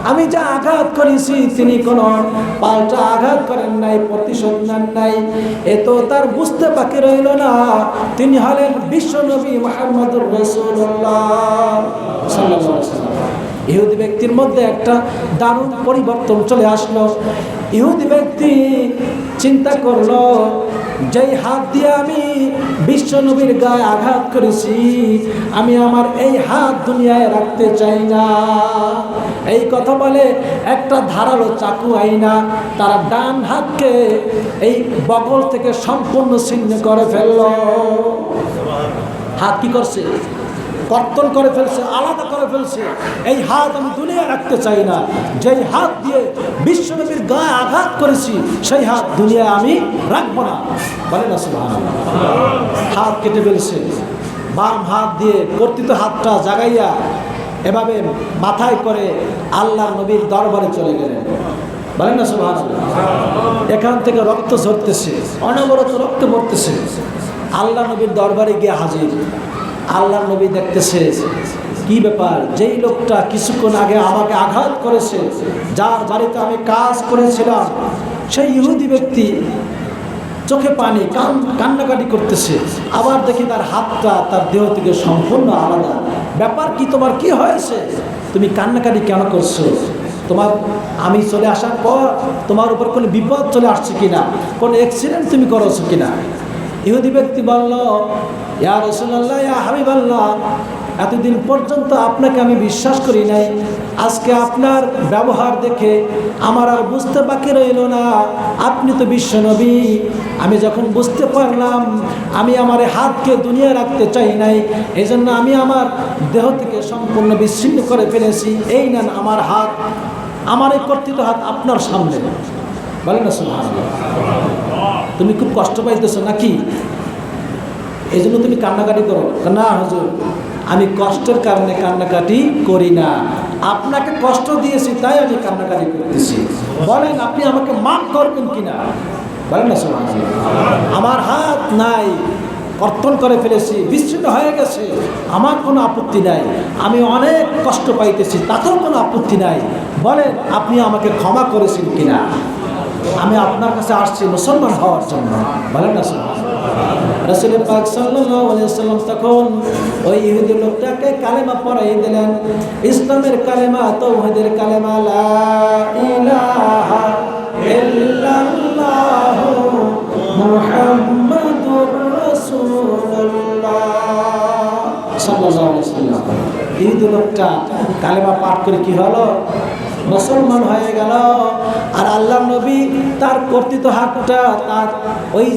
আমি যা আঘাত করেছি তিনি কোনো পাল্টা আঘাত করেন নাই, প্রতিশোধ নেন নাই, এ তো তার বুঝতে বাকি রইল না তিনি হলেন বিশ্বনবী মুহাম্মদুর রাসূলুল্লাহ সাল্লাল্লাহু আলাইহি ওয়াসাল্লাম। ইহুদি ব্যক্তির মধ্যে একটা দারুণ পরিবর্তন চলে আসলো। ইহুদি ব্যক্তি চিন্তা করলো, যেই হাত দিয়ে আমি বিশ্বনবীর গায়ে আঘাত করেছি, আমি আমার এই হাত দুনিয়ায় রাখতে চাই না। এই কথা বলে একটা ধারালো চাকু আইনা তারা ডান হাতকে এই বগল থেকে সম্পূর্ণ ছিন্ন করে ফেলল। হাত কি করছে? কর্তন করে ফেলছে, আলাদা করে ফেলছে। এই হাত আমি দুনিয়া রাখতে চাই না। যেই হাত দিয়ে বিশ্বনবীর গায়ে আঘাত করেছি, সেই হাত দুনিয়া আমি রাখবো না। বলে না সুবহানাল্লাহ। হাত কেটে ফেলছে, বাম হাত দিয়ে কর্তৃত হাতটা জাগাইয়া এভাবে মাথায় করে আল্লাহ নবীর দরবারে চলে গেলেন। বলেন না সুবহানাল্লাহ। এখান থেকে রক্ত ঝরতেছে, অনবরত রক্ত পড়তেছে। আল্লাহ নবীর দরবারে গিয়ে হাজির। আল্লাহ নবী দেখতেছে, কি ব্যাপার, যেই লোকটা কিছুক্ষণ আগে আমাকে আঘাত করেছে, যার বাড়িতে আমি কাজ করেছিলাম, সেই ইহুদি ব্যক্তি চোখে পানি, কান্নাকাটি করতেছে। আবার দেখি তার হাতটা তার দেহ থেকে সম্পূর্ণ আলাদা। ব্যাপার কি, তোমার কি হয়েছে? তুমি কান্নাকাটি কেন করছো? তোমার আমি চলে আসার পর তোমার উপর কোনো বিপদ চলে আসছে কিনা, কোনো অ্যাক্সিডেন্ট তুমি করেছো কিনা? ইহুদি ব্যক্তি বলল, ইয়া রাসূলুল্লাহ, ইয়া হাবিবাল্লাহ, এতদিন পর্যন্ত আপনাকে আমি বিশ্বাস করি নাই, আজকে আপনার ব্যবহার দেখে আমার আর বুঝতে বাকি রইল না আপনি তো বিশ্বনবী। আমি যখন বুঝতে পারলাম আমি আমার হাতকে দুনিয়া রাখতে চাই নাই, এই জন্য আমি আমার দেহ থেকে সম্পূর্ণ বিচ্ছিন্ন করে ফেলেছি। এই নেন আমার হাত, আমার এই কর্তৃত হাত আপনার সামনে। বলেন না সুবহানাল্লাহ। তুমি খুব কষ্ট পাইতেছো নাকি? এই জন্য তুমি কান্নাকাটি করো? না হুজুর, আমি কষ্টের কারণে কান্নাকাটি করি না, আপনাকে কষ্ট দিয়েছি তাই আমি কান্নাকাটি করতেছি। বলেন আপনি আমাকে মাফ করবেন কিনা? বলেন না সুবহানাল্লাহ। আমার হাত নাই, কর্তন করে ফেলেছি, বিচ্ছিন্ন হয়ে গেছে, আমার কোনো আপত্তি নাই। আমি অনেক কষ্ট পাইতেছি, তাতেও কোনো আপত্তি নাই। বলেন আপনি আমাকে ক্ষমা করেছেন কিনা? আমি আপনার কাছে আসছি মুসলমান হওয়ার জন্য। বলেন না সুবহানাল্লাহ। রাসূল পাক সাল্লাল্লাহু আলাইহি ওয়াসাল্লাম তখন ওই ইহুদি লোকটাকে কালেমা পড়াই দিলেন, ইসলামের কালেমা, তাওহীদের কালেমা, লা ইলাহা ইল্লাল্লাহু মুহাম্মাদুর রাসূলুল্লাহ সাল্লাল্লাহু আলাইহি ওয়াসাল্লাম। ইহুদি লোকটা কালেমা পাঠ করে কি হলো? মুসলমান হয়ে গেল। আর আল্লাহ নবী তার কর্তৃত হাতটা তার ওই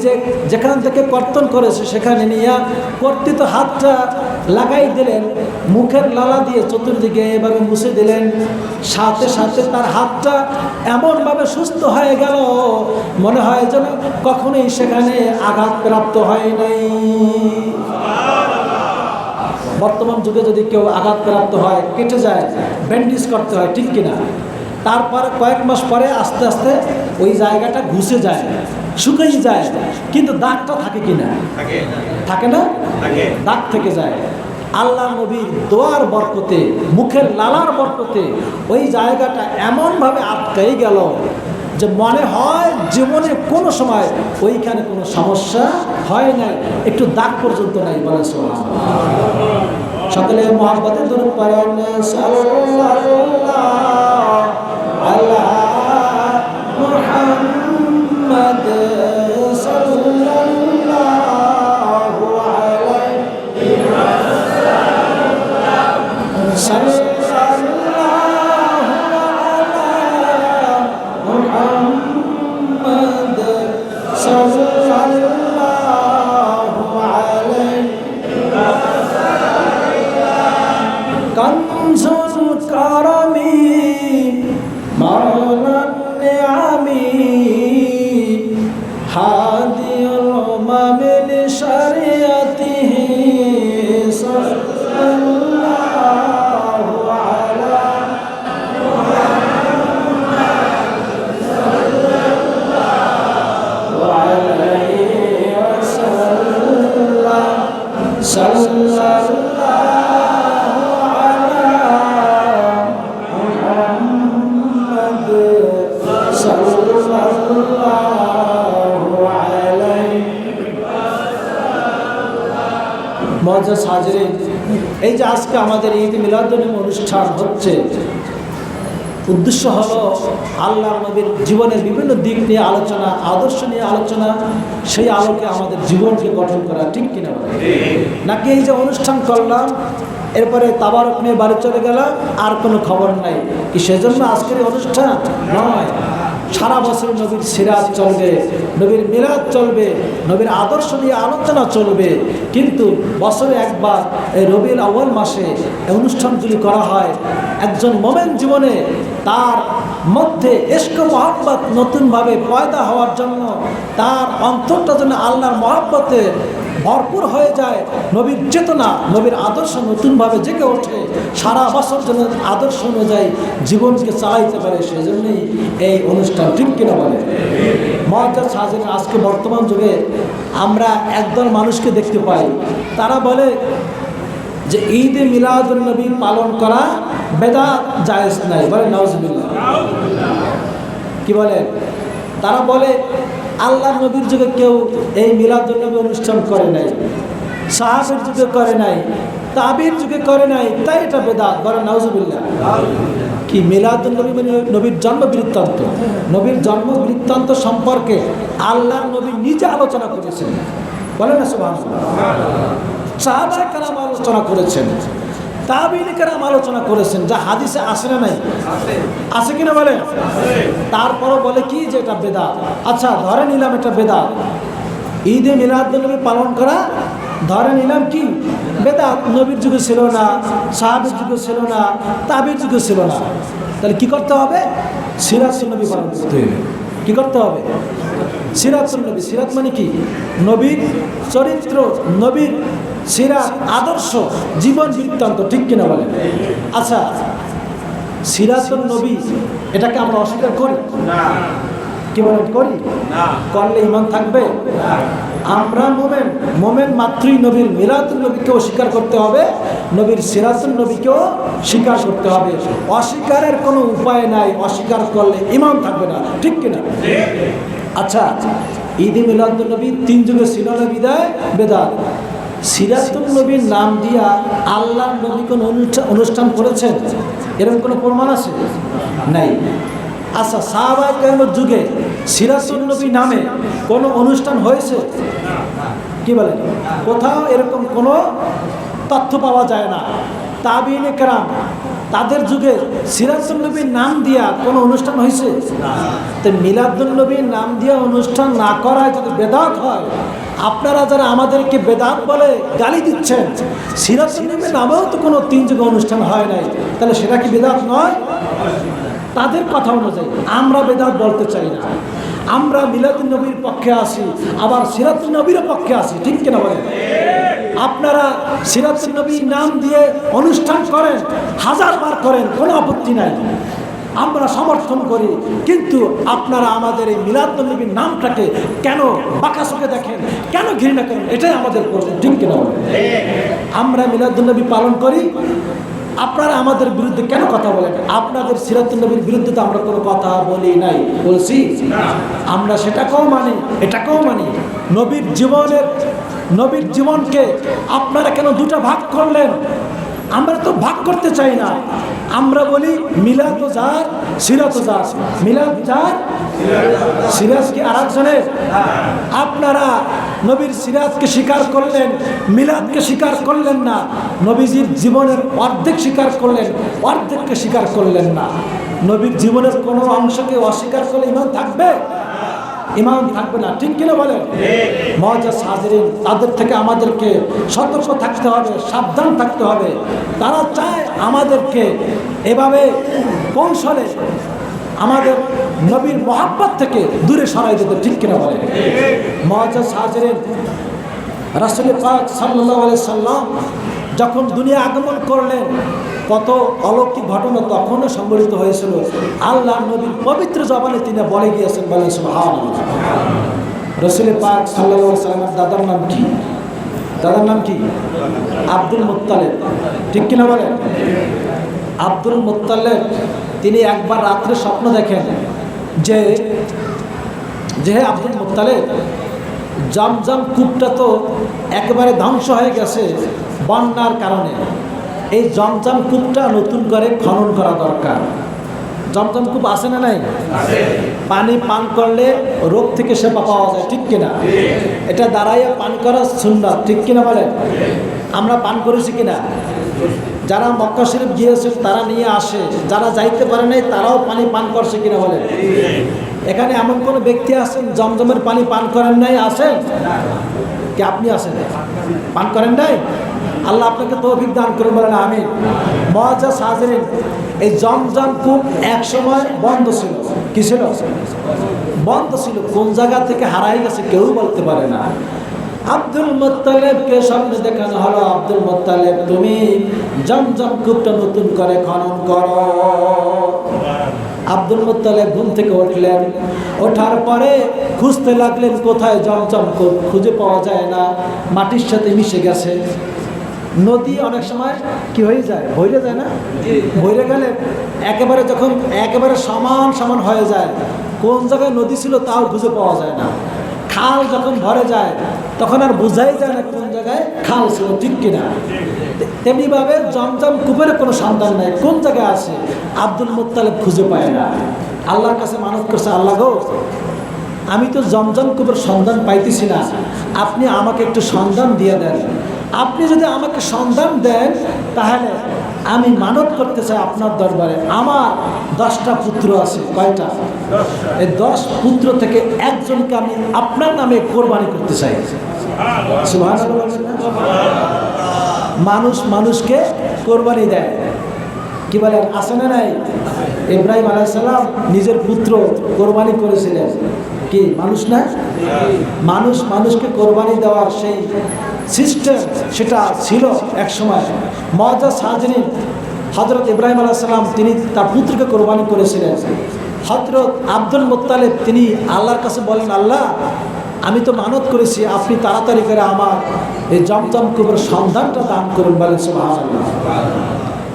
যেখান থেকে কর্তন করেছে সেখানে নিয়ে কর্তৃত হাতটা লাগাই দিলেন, মুখের লালা দিয়ে চতুর্দিকে এভাবে মুছে দিলেন। সাথে সাথে তার হাতটা এমনভাবে সুস্থ হয়ে গেল, মনে হয় যেন কখনোই সেখানে আঘাতপ্রাপ্ত হয় নাই। বর্তমান যুগে যদি কেউ আঘাতপ্রাপ্ত হয়, কেটে যায়, ব্যান্ডেজ করতে হয়, ঠিক কিনা? তারপর কয়েক মাস পরে আস্তে আস্তে ওই জায়গাটা ঘুষে যায়, শুকিয়ে যায়, কিন্তু দাগটা থাকে কিনা? থাকে না, দাগ থেকে যায়। আল্লাহ নবীর দোয়ার বরকতে, মুখের লালার বরকতে ওই জায়গাটা এমনভাবে আটকাই গেল যে মনে হয় জীবনে কোনো সময় ওইখানে কোনো সমস্যা হয় না, একটু দাগ পর্যন্ত নাই। বলে সুবহানাল্লাহ। সকলে মুহাব্বতে দরুদ পড়েন, সাল্লাল্লাহু আলা মুহাম্মাদ সাল্লাল্লাহু আলাইহি ওয়াসাল্লাম। कंजुल करमी मौलान नियामी हादियुल उम्मिल शरीयतिही सल्लल्लाहु अला मुहम्मद सल्लल्लाहु अलैहि वसल्लम सल्लल्लाहु মুআজ্জাজ হাজিরিন, এই যে আজকে আমাদের ঈদ মিলাদুন্নবী অনুষ্ঠান হচ্ছে, উদ্দেশ্য হলো আল্লাহর নবীর জীবনের বিভিন্ন দিক নিয়ে আলোচনা, আদর্শ নিয়ে আলোচনা, সেই আলোকে আমাদের জীবনকে গঠন করা, ঠিক কিনা? নাকি এই যে অনুষ্ঠান করলাম এরপরে তাবারক নিয়ে বাড়ি চলে গেলাম আর কোনো খবর নাই, কি সেজন্য আজকের অনুষ্ঠান নয়। সারা বছর নবীর সিরাত চলবে, নবীর মিলাদ চলবে, নবীর আদর্শ নিয়ে আলোচনা চলবে, কিন্তু বছরে একবার এই রবিউল আউয়াল মাসে এই অনুষ্ঠানগুলি করা হয়। একজন মোমেন জীবনে তার মধ্যে ইশক মহব্বত নতুনভাবে পয়দা হওয়ার জন্য, তার অন্তরটা যেন আল্লাহর মহব্বতে ভরপুর হয়ে যায়, নবীর চেতনা, নবীর আদর্শ নতুনভাবে জেগে ওঠে, সারা বছর যেন আদর্শ অনুযায়ী জীবনকে চালাইতে পারে, সেজন্যই এই অনুষ্ঠান, ঠিক কিনা বলে? মুআজ্জাজ হাজিরিন, আজকে বর্তমান যুগে আমরা একদল মানুষকে দেখতে পাই, তারা বলে যে ঈদে মিলাদুন্নবী পালন করা বেদাত, জায়েজ নাই। বলে নাউজুবিল্লাহ। কি বলে? তারা বলে আল্লাহ নবীর যুগে কেউ এই মিলাদুন্নবী অনুষ্ঠান করে নাই, সাহাবের যুগে করে নাই, তাবির যুগে করে নাই, তাই এটা বেদাত। বলে নাউজুবিল্লাহ। কি মিলাদুন্নবী মানে নবীর জন্ম বৃত্তান্ত, নবীর জন্ম বৃত্তান্ত সম্পর্কে আল্লাহ নবী নিজে আলোচনা করেছেন। বলে না সুবহানাল্লাহ। সাহাবায়ে কেরাম আলোচনা করেছেন। তাবিঈন কেরাম আলোচনা করেছেন, যা হাদিসে আসে না নাই? আছে কিনা বলে? তারপরও বলে কি যে এটা বেদাত। আচ্ছা ধরে নিলাম এটা বেদাত, ঈদে মিলাদুন্নবী পালন করা ধরে নিলাম কি বেদাত। নবীর যুগে ছিল না, সাহাবীর যুগে ছিল না, তাবিঈর যুগে ছিল না। তাহলে কি করতে হবে? সিরাতুন নবী পালন করতে হবে। কি করতে হবে? সিরাতুন নবী। সিরাত মানে কি? নবীর চরিত্র, নবীর সিরাত, আদর্শ, জীবন বৃত্তান্ত, ঠিক কিনা বলেন? আচ্ছা সিরাতুন নবী এটাকে আমরা অস্বীকার করি না? কি বলেন, করি না? করলে ঈমান থাকবে? আমরা মোমেন, মোমেন মাত্রই নবীর মিলাদুন নবীকেও স্বীকার করতে হবে, নবীর সিরাতুন নবীকেও স্বীকার করতে হবে। অস্বীকারের কোনো উপায় নাই, অস্বীকার করলে ঈমান থাকবে না, ঠিক কিনা? আচ্ছা ঈদে মিলাদুন নবী 3 যুগে ছিল না বিদায় বেদাত। সিরাতুন নবীর নাম দিয়া আল্লাহর নবী কোন অনুষ্ঠান করেছেন এরকম কোনো প্রমাণ আছে? নাই। আচ্ছা সাহাবায়ে কেরামের যুগে সিরাতুন নবী নামে কোনো অনুষ্ঠান হয়েছে? কি বলেন? কোথাও এরকম কোনো তথ্য পাওয়া যায় না। তাবিঈন কেরাম তাদের যুগে সিরাতুন নবীর নাম দিয়া কোনো অনুষ্ঠান হয়েছে? তো মিলাদুন নবীর নাম দিয়া অনুষ্ঠান না করায় যদি বেদাত হয়, আপনারা যারা আমাদেরকে বেদাত বলে গালি দিচ্ছেন, সিরাতুন নবীর নামেও তো কোনো 3 যুগে অনুষ্ঠান হয় নাই, তাহলে সেটা কি বেদাত নয়? তাদের কথা অনুযায়ী আমরা বেদাত বলতে চাই না। আমরা মিলাদুন নবীর পক্ষে আছি, আবার সিরাতুন নবীর পক্ষে আছি, ঠিক কিনা বলেন? আপনারা সিরাতুন নবীর নাম দিয়ে অনুষ্ঠান করেন, 1000 বার করেন, কোনো আপত্তি নাই, আমরা সমর্থন করি। কিন্তু আপনারা আমাদের এই মিলাদুন নবীর নামটাকে কেন বাঁকা চোখে দেখেন, কেন ঘৃণা করেন, এটাই আমাদের প্রশ্ন, ঠিক কিনা বলেন? আমরা মিলাদুন নবী পালন করি, আপনারা আমাদের বিরুদ্ধে কেন কথা বলেন? আপনাদের সিরাতুন নবীর বিরুদ্ধে তো আমরা কোনো কথা বলি নাই, বলছি? আমরা সেটাকেও মানি, এটাকেও মানি। নবীর জীবনকে আপনারা কেন 2টা ভাগ করলেন? আমরা তো ভাগ করতে চাই না। আমরা বলি মিলাদ যার, সিরাত যার। মিলাদ যার, সিরাত কি আরেকজনের? আপনারা নবীর সিরাতকে স্বীকার করলেন, মিলাদকে স্বীকার করলেন না। নবীজির জীবনের অর্ধেক স্বীকার করলেন, অর্ধেককে স্বীকার করলেন না। নবীর জীবনের কোনো অংশকে অস্বীকার করলে ঈমান থাকবে? ঈমান থাকবে না, ঠিক কিনা বলেন? মুআজ্জাজ হাজিরিন, তাদের থেকে আমাদেরকে সতর্ক থাকতে হবে, সাবধান থাকতে হবে। তারা চায় আমাদেরকে এভাবে কৌশলে আমাদের নবীর মহব্বত থেকে দূরে সরাই দিতে, ঠিক কিনা বলেন? মুআজ্জাজ হাজিরিন, রাসূল পাক সাল্লাল্লাহু আলাইহি সাল্লাম যখন দুনিয়া আগমন করলেন, কত অলৌকিক ঘটনা তখনও সংঘটিত হয়েছিল। আল্লাহ নবীর পবিত্র জবানে তিনি বলে গিয়েছেন, বলেন সুবহানাল্লাহ। রাসূল পাক সাল্লাল্লাহু আলাইহি সাল্লামের দাদার নাম কি? দাদার নাম কি? আব্দুল মুত্তালিব, ঠিক কিনা বলেন? আব্দুল মুত্তালিব তিনি একবার রাত্রে স্বপ্ন দেখেন যে আব্দুল মুত্তালিব, জমজম কূপটা তো একেবারে ধ্বংস হয়ে গেছে বন্যার কারণে, এই জমজম কূপটা নতুন করে খনন করা দরকার। জমজম কূপ আছে না নাই? পানি পান করলে রোগ থেকে সেবা পাওয়া যায়, ঠিক কিনা? এটা দাঁড়াইয়া পান করা সুন্নাত, ঠিক কিনা বলেন? আমরা পান করেছি কিনা? যারা মক্কা শরীফ গিয়েছেন তারা নিয়ে আসে, যারা যাইতে পারে নাই তারাও পানি পান করছে কিনা বলেন? এখানে এমন কোনো ব্যক্তি আছেন জমজমের পানি পান করেন নাই? আছেন কি? আপনি আছেন, পান করেন নাই? আল্লাহ আপনাকে তৌফিক দান করুন, বলেন আমিন। মুআজ্জাজ হাজিরিন, এই জমজম কূপ এক সময় বন্ধ ছিল। কি ছিল? বন্ধ ছিল। কোন জায়গা থেকে হারাই গেছে কেউ বলতে পারে না। আব্দুল মুত্তালিবকে সামনে দেখানো হলো, আব্দুল মুত্তালিব তুমি জমজম কূপটা নতুন করে খনন করো। আব্দুল মুত্তালিব ঘুম থেকে উঠলেন, ওঠার পরে খুঁজতে লাগলেন কোথায় জমজম কূপ, খুঁজে পাওয়া যায় না, মাটির সাথে মিশে গেছে। নদী অনেক সময় কি হয়ে যায়, ভরে যায় না? ভরে গেলে একেবারে যখন একেবারে সমান সমান হয়ে যায়, কোন জায়গায় নদী ছিল তাও খুঁজে পাওয়া যায় না। খাল যখন ভরে যায় তখন আর বোঝাই যায় না কোন জায়গায় খাল ছিল, ঠিক কিনা? তেমনিভাবে জমজম কূপের কোনো সন্ধান নাই, কোন জায়গায় আছে আব্দুল মুত্তালিব খুঁজে পায় না। আল্লাহর কাছে মানত করছে, আল্লাহ গো আমি তো জমজম কূপের সন্ধান পাইতেছি না, আপনি আমাকে একটু সন্ধান দিয়ে দেন। আপনি যদি আমাকে সন্ধান দেন তাহলে আমি মানত করতে চাই আপনার দরবারে, আমার 10টা পুত্র আছে। কয়টা? এই 10 পুত্র থেকে একজনকে আমি আপনার নামে কোরবানি করতে চাই। সুবহানাল্লাহ। মানুষ মানুষকে কোরবানি দেয়, কি বলেন, আছে না নাই? ইব্রাহিম আলাইহিস সালাম নিজের পুত্র কোরবানি করেছিলেন, কি মানুষ না? মানুষ মানুষকে কোরবানি দেওয়ার সেই সিস্টেম সেটা ছিল এক সময়। মুআজ্জাজ হাজরিন, হযরত ইব্রাহিম আলাইহিস সালাম তিনি তার পুত্রকে কোরবানি করেছিলেন। হযরত আব্দুল মুত্তালিব তিনি আল্লাহর কাছে বলেন, আল্লাহ আমি তো মানত করেছি, আপনি তাড়াতাড়ি করে আমার এই জমজম কূপের সন্ধানটা দান করুন। বলেন সুবহানাল্লাহ।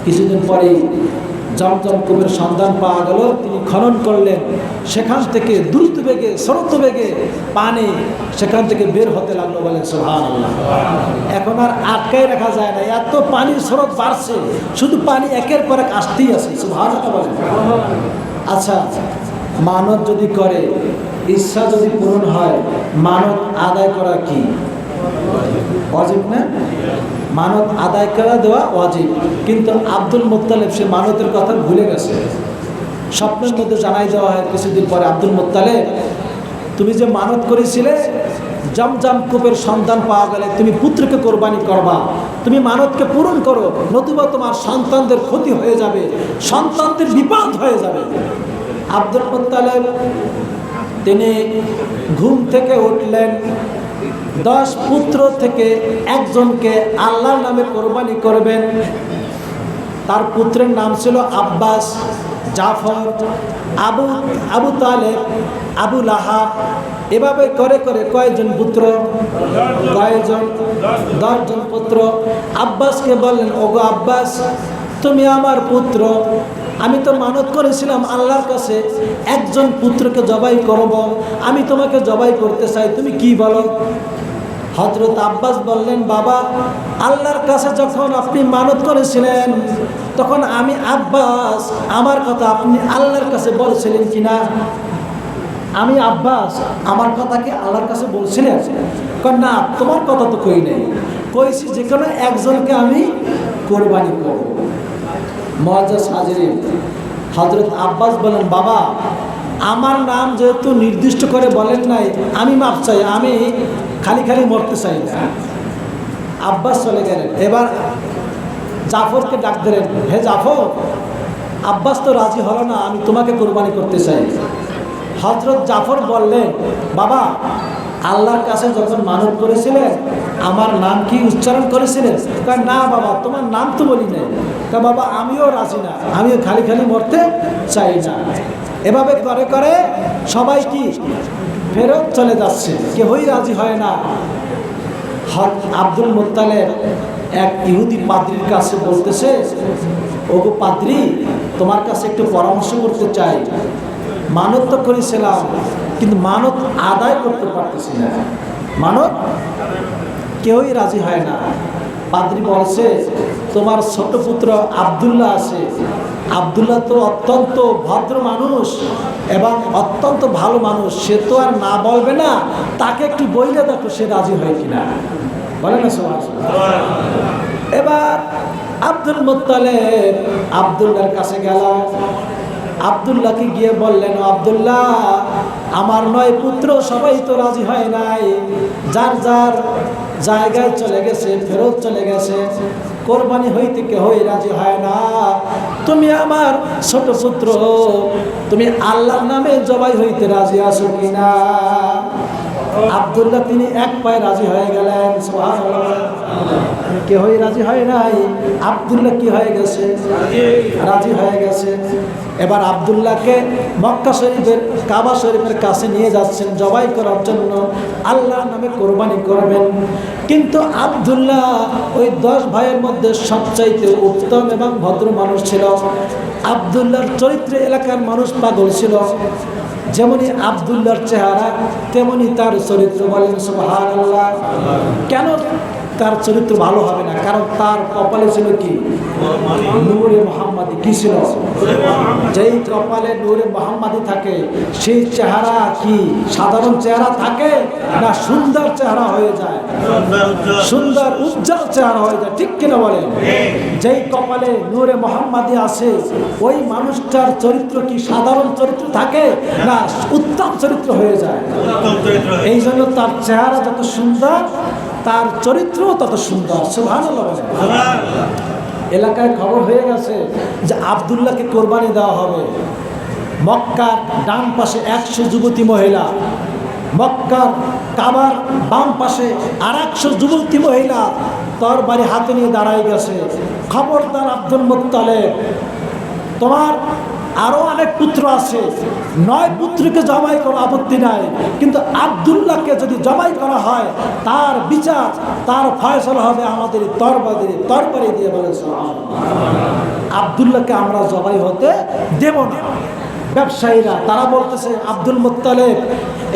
কিছুদিন পরেই জমজম কূপের সন্ধান পাওয়া গেল। তিনি খনন করলেন, সেখান থেকে দ্রুত বেগে স্রোত বেগে পানি সেখান থেকে বের হতে লাগলো। বলেন সুবহানাল্লাহ। এখন আর আটকায় রাখা যায় না, এত পানির স্রোত বাড়ছে, শুধু পানি একের পর এক আসতেই আছে। সুবহানাল্লাহ বলেন। আচ্ছা, মানত যদি করে, ইচ্ছা যদি পূরণ হয়, মানত আদায় করা কি ওয়াজিব না? মানত আদায় করা দেওয়া ওয়াজিব। কিন্তু আব্দুল মুত্তালিব সে মানতের কথা ভুলে গেছে। স্বপ্নের মধ্যে জানাই দেওয়া হয় কিছুদিন পরে, আব্দুল মুত্তালিব তুমি যে মানত করেছিলে জমজম কূপের সন্ধান পাওয়া গেলে তুমি পুত্রকে কোরবানি করবা, তুমি মানতকে পূরণ করো, নতুবা তোমার সন্তানদের ক্ষতি হয়ে যাবে, সন্তানদের বিপদ হয়ে যাবে। আব্দুল মুত্তালিব তিনি ঘুম থেকে উঠলেন, 10 পুত্র থেকে একজনকে আল্লাহর নামে কোরবানি করবেন। তার পুত্রের নাম ছিল আব্বাস, জাফর, আবু তালেব, আবু লাহাব। এভাবে করে করে কয়জন পুত্র? 10 জন পুত্র। আব্বাসকে বললেন, ওগো আব্বাস, তুমি আমার পুত্র, আমি তো মানত করেছিলাম আল্লাহর কাছে একজন পুত্রকে জবাই করব, আমি তোমাকে জবাই করতে চাই, তুমি কি বলো? হযরত আব্বাস বললেন, বাবা আল্লাহর কাছে যখন আপনি মানত করেছিলেন তখন আমি আব্বাস, আমার কথা আপনি আল্লাহর কাছে বলছিলেন কিনা? আমি আব্বাস আমার কথা কি আল্লাহর কাছে বলছিলেন? না, তোমার কথা তো কই নাই, কইছি যে কোনো একজনকে আমি কোরবানি করব। মুআজ্জাজ হাজরিন, হযরত আব্বাস বলেন, বাবা আমার নাম যেহেতু নির্দিষ্ট করে বলেন নাই, আমি মাপ চাই, আমি খালি খালি মরতে চাই না। আব্বাস চলে গেলেন। এবার জাফরকে ডাক দিলেন, হে জাফর, আব্বাস তো রাজি হলো না, আমি তোমাকে কোরবানি করতে চাই। হযরত জাফর বললেন, বাবা আল্লাহর কাছে যখন মানত করেছিলেন আমার নাম কি উচ্চারণ করেছিলেন? না বাবা, তোমার নাম তো বলি নাই। বাবা আমিও রাজি না, আমিও খালি খালি মরতে চাই না। এভাবে করে করে সবাই কি ফেরত চলে যাচ্ছে, কেউই রাজি হয় না। আব্দুল মুত্তালিব এক ইহুদি পাদ্রীর কাছে বলতেছে, ওগো পাদ্রী, তোমার কাছে একটু পরামর্শ করতে চাই। মানত তো করেছিলাম কিন্তু মানত আদায় করতে পারতেছি না, মানত কেউই রাজি হয় না। পাদ্রী বলছে, তোমার ছোট পুত্র আব্দুল্লাহ আছে, আব্দুল্লাহ তো অত্যন্ত ভদ্র মানুষ এবং অত্যন্ত ভালো মানুষ, সে তো আর না বলবে না, তাকে একটু বইলে দেখো সে রাজি হয় কিনা, বলে না সবাই। এবার আব্দুল মুত্তালিব আব্দুল্লাহর কাছে গেল। আব্দুল্লাহকে গিয়ে বললেন, আব্দুল্লাহ আমার 9 পুত্র সবাই তো রাজি হয় নাই, যার যার জায়গায় চলে গেছে, ফেরত চলে গেছে, কোরবানি হইতে কেউই রাজি হয় না। তুমি আমার ছোট পুত্র, তুমি আল্লাহর নামে জবাই হইতে রাজি আছো কিনা? আব্দুল্লাহ তিনি এক পায়ে রাজি হয়ে গেলেন। সুবহানাল্লাহ। কেউই রাজি হয় নাই, আব্দুল্লাহ কি হয়ে গেছে? রাজি হয়ে গেছে। এবার আব্দুল্লাহকে মক্কা শরীফের কাবা শরীফের কাছে নিয়ে যাচ্ছেন জবাই করার জন্য, আল্লাহর নামে কোরবানি করবেন। কিন্তু আব্দুল্লাহ ওই 10 ভাইয়ের মধ্যে সবচাইতে উত্তম এবং ভদ্র মানুষ ছিল। আব্দুল্লাহর চরিত্রে এলাকার মানুষ পাগল ছিল। যেমনি আব্দুল্লাহর চেহারা তেমনি তার চরিত্র। বলেন সুবহানাল্লাহ। কেন তার চরিত্র ভালো হবে না, কারণ তার কপালে ছিল কি নূরে মুহাম্মাদি। কি ছিল? যেই কপালে নূরে মুহাম্মাদি থাকে সেই চেহারা কি সাধারণ চেহারা থাকে না সুন্দর চেহারা হয়ে যায়, সুন্দর উজ্জ্বল চেহারা হয়ে যায়, ঠিক কিনা বলেন? যেই কপালে নূরে মুহাম্মাদি আছে ওই মানুষটার চরিত্র কি সাধারণ চরিত্র থাকে না উত্তম চরিত্র হয়ে যায়। এই জন্য তার চেহারা যত সুন্দর তার চরিত্র তত সুন্দর। সুবহানাল্লাহ। এলাকায় খবর হয়ে গেছে যে আব্দুল্লাহকে কোরবানি দেওয়া হবে। মক্কার ডান পাশে 100 যুবতী মহিলা, মক্কার কাবার বাম পাশে আর 100 যুবতী মহিলা তরবারি হাতে নিয়ে দাঁড়ায় গেছে। খবরদার আব্দুল মুত্তালিব, তোমার আরো অনেক পুত্র আছে, 9 পুত্রকে জবাই করা আপত্তি নাই, কিন্তু আব্দুল্লাহকে যদি জবাই করা হয় তার বিচার তার ফয়সালা হবে আমাদের তরবারি দিয়ে। বলে আব্দুল্লাহকে আমরা জবাই হতে দেব না। ব্যবসায়ীরা তারা বলতেছে আব্দুল মুত্তালিব,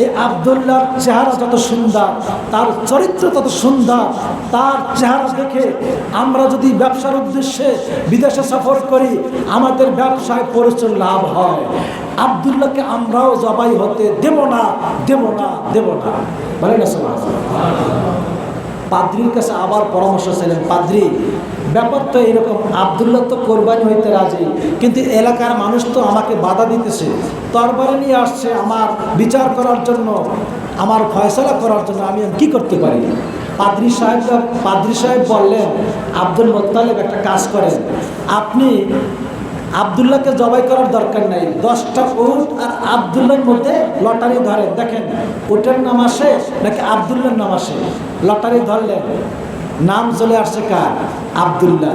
এই আব্দুল্লাহর চেহারা যত সুন্দর তার চরিত্র তত সুন্দর, তার চেহারা দেখে আমরা যদি ব্যবসার উদ্দেশ্যে বিদেশে সফর করি আমাদের ব্যবসায় প্রচুর লাভ হয়। আব্দুল্লাহকে আমরাও জবাই হতে দেব না, দেব না, দেব না। বলে না পাদ্রির কাছে আবার পরামর্শ ছিলেন, পাদ্রি ব্যাপার তো এরকম, আব্দুল্লাহ তো কোরবানি হইতে রাজি, কিন্তু এলাকার মানুষ তো আমাকে বাধা দিতেছে, তরবারি নিয়ে আসছে আমার বিচার করার জন্য, আমার ফয়সালা করার জন্য, আমি কি করতে পারি? পাদ্রি সাহেব বললেন, আব্দুল মুত্তালিব একটা কাজ করেন, আপনি আব্দুল্লাহকে জবাই করার দরকার নাই, 10টা উট আর আব্দুল্লাহর মধ্যে লটারি ধরেন, দেখেন উটের নাম আসে নাকি আব্দুল্লাহর নাম আসে। লটারি ধরলেন, নাম চলে আসছে কার? আব্দুল্লাহ।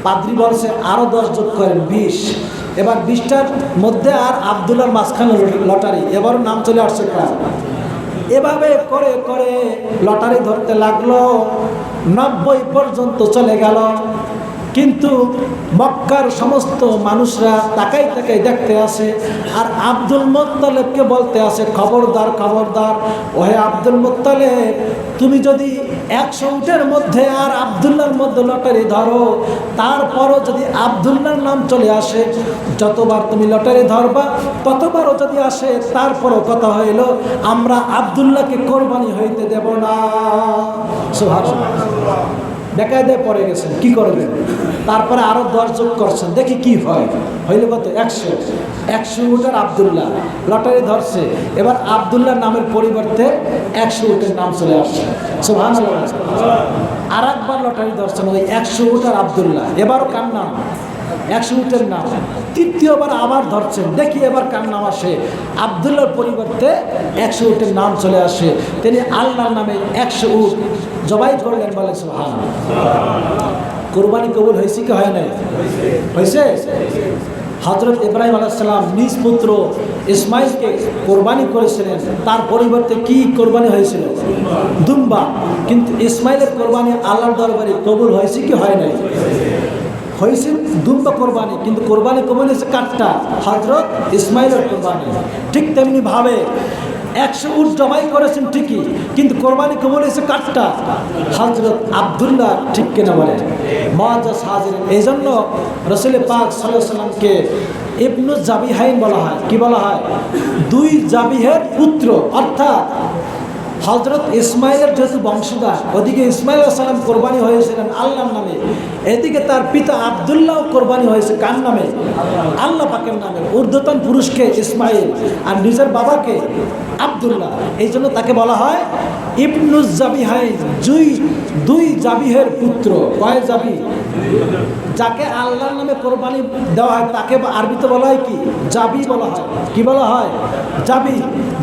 পাদ্রি বলছে আরো 10 যোগ করেন, 20। এবার 20টার মধ্যে আর আব্দুল্লাহর মাঝখানে লটারি, এবার নাম চলে আসছে কার? এভাবে করে করে লটারি ধরতে লাগলো, 90 পর্যন্ত চলে গেল। কিন্তু মক্কার সমস্ত মানুষরা তাকাই তাকাই দেখতে আসে, আর আব্দুল মুত্তালিবকে বলতে আসে, খবরদার খবরদার, ওহে আব্দুল মুত্তালিব, তুমি যদি 100 উটের মধ্যে আর আব্দুল্লাহর মধ্যে লটারি ধরো, তারপরও যদি আব্দুল্লাহর নাম চলে আসে, যতবার তুমি লটারি ধরবা ততবারও যদি আসে, তারপরও কথা হইল আমরা আব্দুল্লাহকে কোরবানি হইতে দেব না। সুবহানাল্লাহ। বেকায়দায় পড়ে গেছেন, কি করবেন? তারপরে আরো 10 যোগ করছেন, দেখি কি হয়। হইল কত? 100 উটের আব্দুল্লাহ লটারি ধরছে, এবার আব্দুল্লাহর নামের পরিবর্তে 100 উটের নাম চলে আসছে। সুবহানাল্লাহ। আর একবার লটারি ধরছেন, ওই 100 উটের আব্দুল্লাহ, এবারও কার নাম? 100 উটের নাম। তৃতীয়বার আবার ধরছেন, দেখি এবার কার নাম আসে। আব্দুল্লাহর পরিবর্তে 100 উটের নাম চলে আসে। তিনি আল্লাহর নামে 100 উট জবাই করলেন। বলে সুবহানাল্লাহ। কোরবানি কবুল হয়েছে কি হয় নাই? হয়েছে। হযরত ইব্রাহিম আলাইহিস সালাম নিজ পুত্র ইসমাইলকে কোরবানি করেছিলেন, তার পরিবর্তে কি কোরবানি হয়েছিল? দুম্বা। কিন্তু ইসমাইলের কোরবানি আল্লাহর দরবারে কবুল হয়েছে কি হয় নাই? হয়েছে দুম্বা কোরবানি, কিন্তু কোরবানি কবুল হয়েছে কারটা? হযরত ইসমাইলের কোরবানি। ঠিক তেমনি ভাবে 100 উট জবাই করেছেন ঠিকই, কিন্তু কোরবানি কবুল হয়েছে কারটা? হযরত আব্দুল্লাহ। ঠিক কিনা বলেন? মুআজ্জাজ হাজিরিন, এই জন্য রাসূল পাক সাল্লাল্লাহু আলাইহি ওয়াসাল্লামকে ইবনু জাবিহাইন বলা হয়। কি বলা হয়? 2 জাবিহের পুত্র, অর্থাৎ হযরত ইসমাইলের যেহেতু বংশধর, ওদিকে ইসমাইল আলাইহিস সালাম কোরবানি হয়েছিলেন আল্লাহর নামে, এদিকে তার পিতা আব্দুল্লাহ কোরবানি হয়েছে কার নামে? আল্লাহ পাকের নামে। ঊর্ধ্বতন পুরুষকে ইসমাইল আর নিজের বাবাকে আব্দুল্লাহ, এই জন্য তাকে বলা হয় ইবনু জাবিহাইন, 2 জাবিহের পুত্র। কয় জাবি? যাকে আল্লাহর নামে কোরবানি দেওয়া হয় তাকে আরবিতে বলা হয় কি? জাবি বলা হয়। কি বলা হয়? জাবি।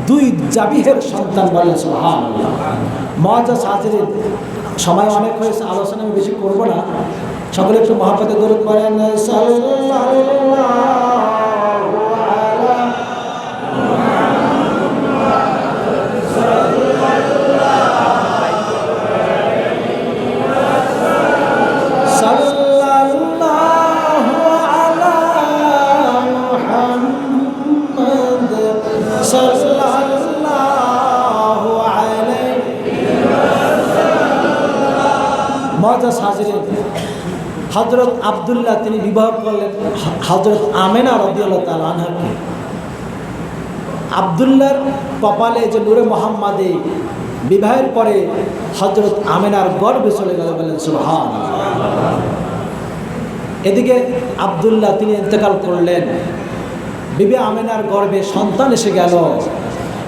2 জাবিহের সন্তান। বলে সুবহানাল্লাহ। মুআজ্জাজ হাজিরিন, সময় অনেক হয়েছে, আলোচনা আমি বেশি করব না। সকলে একটু মহব্বতে দরুদ পড়েন। হযরত আব্দুল্লাহ তিনি বিবাহ করলেন হযরত আমেনা রাদিয়াল্লাহু তাআলা আনহাকে। আব্দুল্লাহর কপালে যে নূরে মুহাম্মাদী বিবাহের পরে হযরত আমেনার গর্ভে চলে গেল, বলেন সুবহানাল্লাহ। এদিকে আব্দুল্লাহ তিনি ইন্তেকাল করলেন, বিবি আমেনার গর্ভে সন্তান এসে গেল,